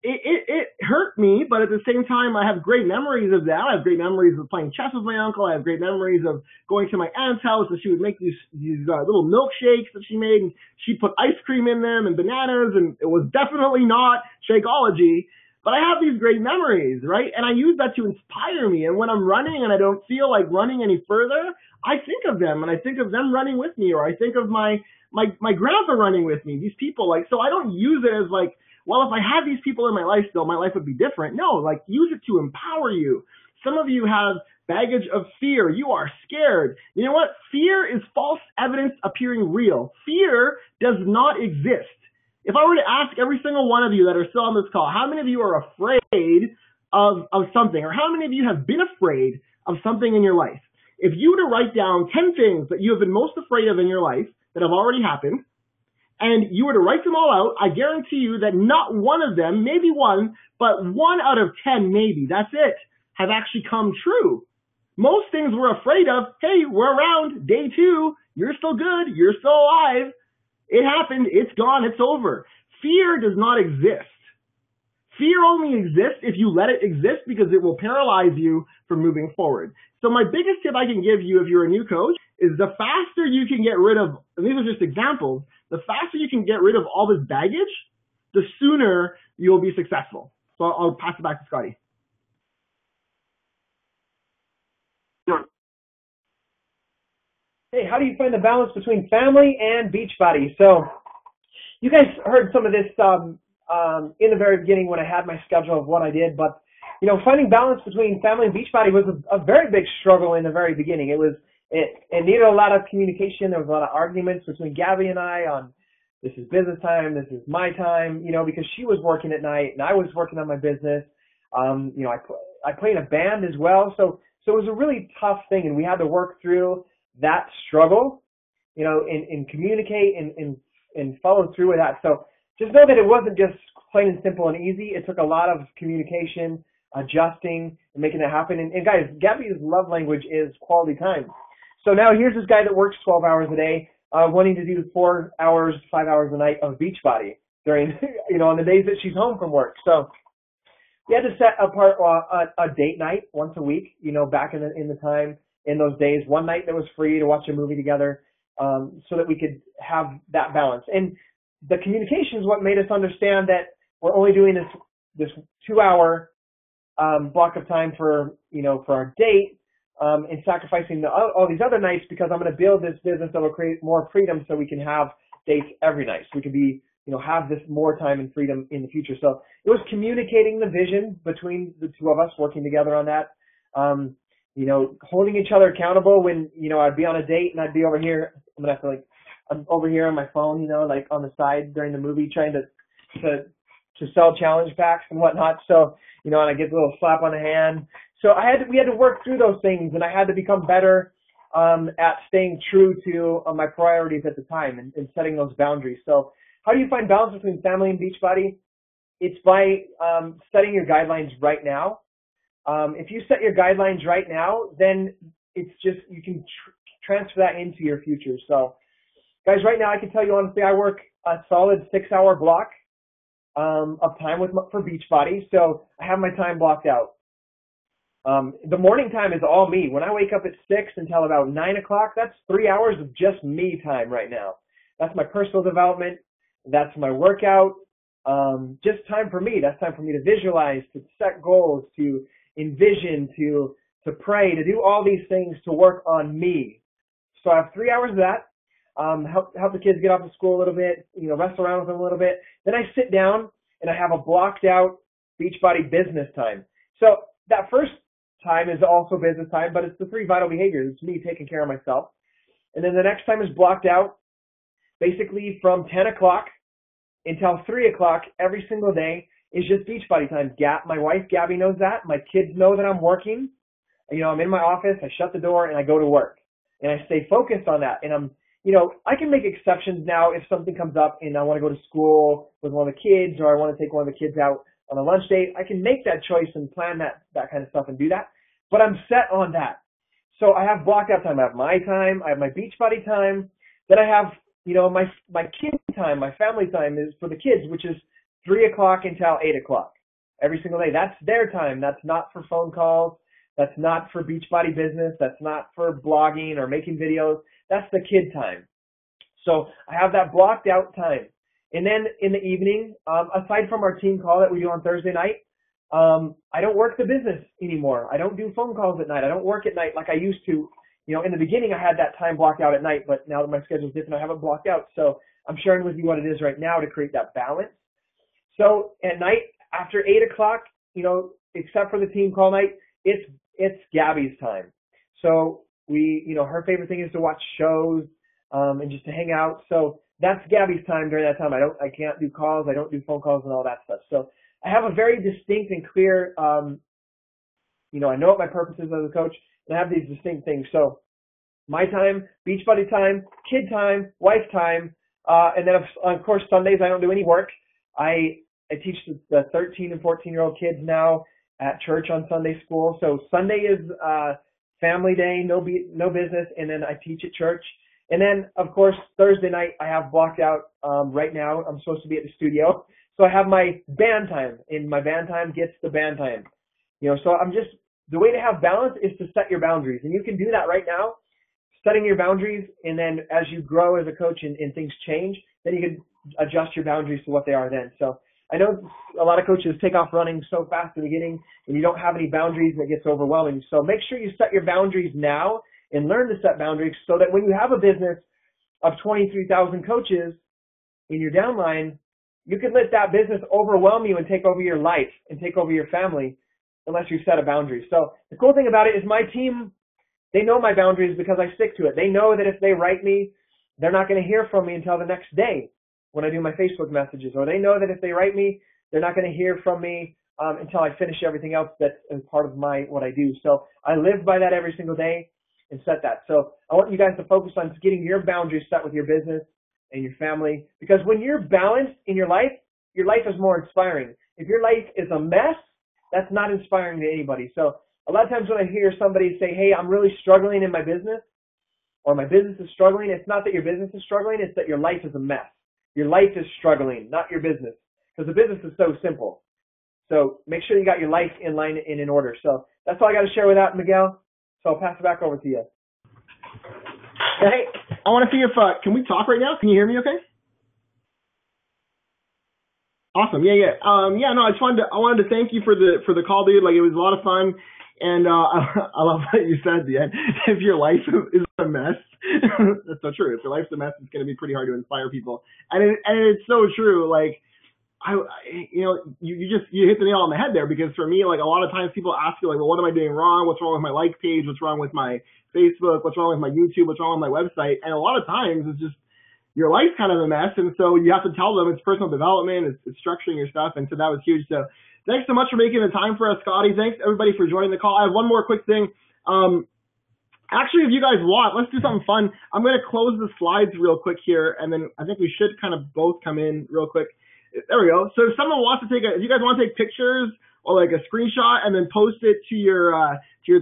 it hurt me, but at the same time, I have great memories of that. I have great memories of playing chess with my uncle. I have great memories of going to my aunt's house, and she would make these little milkshakes that she made, and she put ice cream in them and bananas, and it was definitely not Shakeology. But I have these great memories, right? And I use that to inspire me. And when I'm running and I don't feel like running any further, I think of them, and I think of them running with me, or I think of my grandpa running with me, these people. Like, so I don't use it as like, well, if I had these people in my life still, my life would be different. No, like use it to empower you. Some of you have baggage of fear. You are scared. You know what? Fear is false evidence appearing real. Fear does not exist. If I were to ask every single one of you that are still on this call, how many of you are afraid of something, or how many of you have been afraid of something in your life? If you were to write down 10 things that you have been most afraid of in your life that have already happened, and you were to write them all out, I guarantee you that not one of them, maybe one, but 1 out of 10 maybe, that's it, have actually come true. Most things we're afraid of, hey, we're around, day 2, you're still good, you're still alive. It happened. It's gone. It's over. Fear does not exist. Fear only exists if you let it exist, because it will paralyze you from moving forward. So my biggest tip I can give you if you're a new coach is the faster you can get rid of, and these are just examples, the faster you can get rid of all this baggage, the sooner you'll be successful. So I'll pass it back to Scottie. Hey, how do you find the balance between family and Beachbody? So you guys heard some of this in the very beginning when I had my schedule of what I did, but finding balance between family and Beachbody was a very big struggle in the very beginning. It needed a lot of communication. There was a lot of arguments between Gabby and I on this is business time, this is my time, because she was working at night and I was working on my business. I play in a band as well. So it was a really tough thing, and we had to work through that struggle, and communicate and follow through with that. So just know that it wasn't just plain and simple and easy. It took a lot of communication, adjusting, and making it happen. And guys, Gabby's love language is quality time. So now here's this guy that works 12 hours a day, wanting to do 4 hours, 5 hours a night of Beachbody during, on the days that she's home from work. So we had to set apart a date night once a week, back in the time in those days. One night that was free to watch a movie together, so that we could have that balance. And the communication is what made us understand that we're only doing this 2 hour block of time for our date, and sacrificing all these other nights, because I'm going to build this business that will create more freedom so we can have dates every night. So we can be, have this more time and freedom in the future. So it was communicating the vision between the two of us, working together on that. Holding each other accountable when, I'd be on a date and I'd be over here. I'm over here on my phone, on the side during the movie, trying to sell challenge packs and whatnot. So, and I get a little slap on the hand. So we had to work through those things, and I had to become better at staying true to my priorities at the time and setting those boundaries. So how do you find balance between family and Beachbody? It's by setting your guidelines right now. If you set your guidelines right now, then it's just, you can transfer that into your future. So guys, right now I can tell you honestly, I work a solid 6 hour block of time for Beachbody. So I have my time blocked out. The morning time is all me. When I wake up at 6 until about 9 o'clock, that's 3 hours of just me time right now. That's my personal development. That's my workout. Just time for me. That's time for me to visualize, to set goals, to envision, to pray, to do all these things to work on me. So I have 3 hours of that. Help the kids get off of school a little bit, rest around with them a little bit. Then I sit down and I have a blocked out Beachbody business time. So that first time is also business time, but it's the 3 vital behaviors. It's me taking care of myself. And then the next time is blocked out basically from 10 o'clock until 3 o'clock every single day is just Beachbody time. My wife, Gabby, knows that. My kids know that I'm working. I'm in my office, I shut the door, and I go to work. And I stay focused on that. And I can make exceptions now if something comes up and I want to go to school with one of the kids, or I want to take one of the kids out on a lunch date. I can make that choice and plan that kind of stuff and do that. But I'm set on that. So I have blocked out time. I have my time. I have my Beachbody time. Then I have, my kid time, my family time is for the kids, which is 3 o'clock until 8 o'clock every single day. That's their time. That's not for phone calls. That's not for Beachbody business. That's not for blogging or making videos. That's the kid time. So I have that blocked out time. And then in the evening, aside from our team call that we do on Thursday night, I don't work the business anymore. I don't do phone calls at night. I don't work at night like I used to. In the beginning, I had that time blocked out at night, but now that my schedule is different, I have it blocked out. So I'm sharing with you what it is right now to create that balance. So at night, after 8 o'clock, except for the team call night, it's Gabby's time. So her favorite thing is to watch shows, and just to hang out. So that's Gabby's time during that time. I can't do calls. I don't do phone calls and all that stuff. So I have a very distinct and clear, I know what my purpose is as a coach, and I have these distinct things. So my time, Beachbody time, kid time, wife time, and then of course Sundays I don't do any work. I teach the 13 and 14-year-old kids now at church on Sunday school. So Sunday is family day, no business, and then I teach at church. And then, of course, Thursday night I have blocked out right now. I'm supposed to be at the studio. So I have my band time, and my band time gets the band time. So the way to have balance is to set your boundaries. And you can do that right now, setting your boundaries, and then as you grow as a coach and things change, then you can adjust your boundaries to what they are then. So I know a lot of coaches take off running so fast in the beginning, and you don't have any boundaries, and it gets overwhelming. So make sure you set your boundaries now and learn to set boundaries so that when you have a business of 23,000 coaches in your downline, you can let that business overwhelm you and take over your life and take over your family unless you set a boundary. So the cool thing about it is my team, they know my boundaries because I stick to it. They know that if they write me, they're not going to hear from me until the next day when I do my Facebook messages. Or they know that if they write me, they're not going to hear from me until I finish everything else that is part of what I do. So I live by that every single day and set that. So I want you guys to focus on getting your boundaries set with your business and your family, because when you're balanced in your life is more inspiring. If your life is a mess, that's not inspiring to anybody. So a lot of times when I hear somebody say, hey, I'm really struggling in my business, or my business is struggling, it's not that your business is struggling, it's that your life is a mess. Your life is struggling, not your business, because the business is so simple. So make sure you got your life in line and in order. So that's all I got to share with that, Miguel. So I'll pass it back over to you. Hey, I want to see if, can we talk right now? Can you hear me okay? Awesome. Yeah. No, I wanted to thank you for the call, dude. Like, it was a lot of fun. And, I love what you said at the end. If your life is a mess, that's so true. If your life's a mess, it's going to be pretty hard to inspire people. And it's so true. Like, you hit the nail on the head there, because for me, like, a lot of times people ask you, like, well, what am I doing wrong? What's wrong with my like page? What's wrong with my Facebook? What's wrong with my YouTube? What's wrong with my website? And a lot of times it's just your life's kind of a mess. And so you have to tell them it's personal development, it's structuring your stuff. And so that was huge. So thanks so much for making the time for us, Scottie. Thanks everybody for joining the call. I have one more quick thing. Actually, if you guys want, let's do something fun. I'm going to close the slides real quick here, and then I think we should kind of both come in real quick. There we go. So if someone wants to if you guys want to take pictures or like a screenshot and then post it to your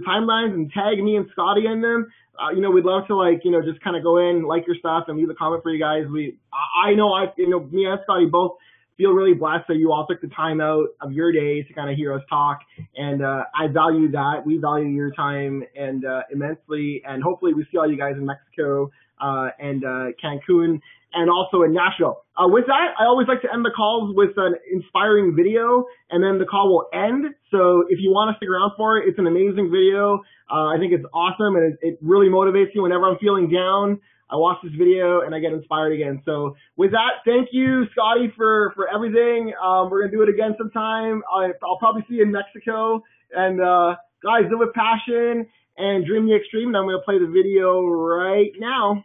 timelines and tag me and Scottie in them, we'd love to just kind of go in, like your stuff, and leave a comment for you guys. Me and Scottie both feel really blessed that you all took the time out of your day to kind of hear us talk, and I value that. We value your time and immensely, and hopefully we see all you guys in Mexico and Cancun, and also in Nashville. With that, I always like to end the calls with an inspiring video, and then the call will end. So if you want to stick around for it, it's an amazing video. I think it's awesome, and it really motivates me whenever I'm feeling down. I watch this video and I get inspired again. So with that, thank you, Scottie, for everything. We're going to do it again sometime. I'll probably see you in Mexico. And guys, live with passion and dream the extreme. And I'm going to play the video right now.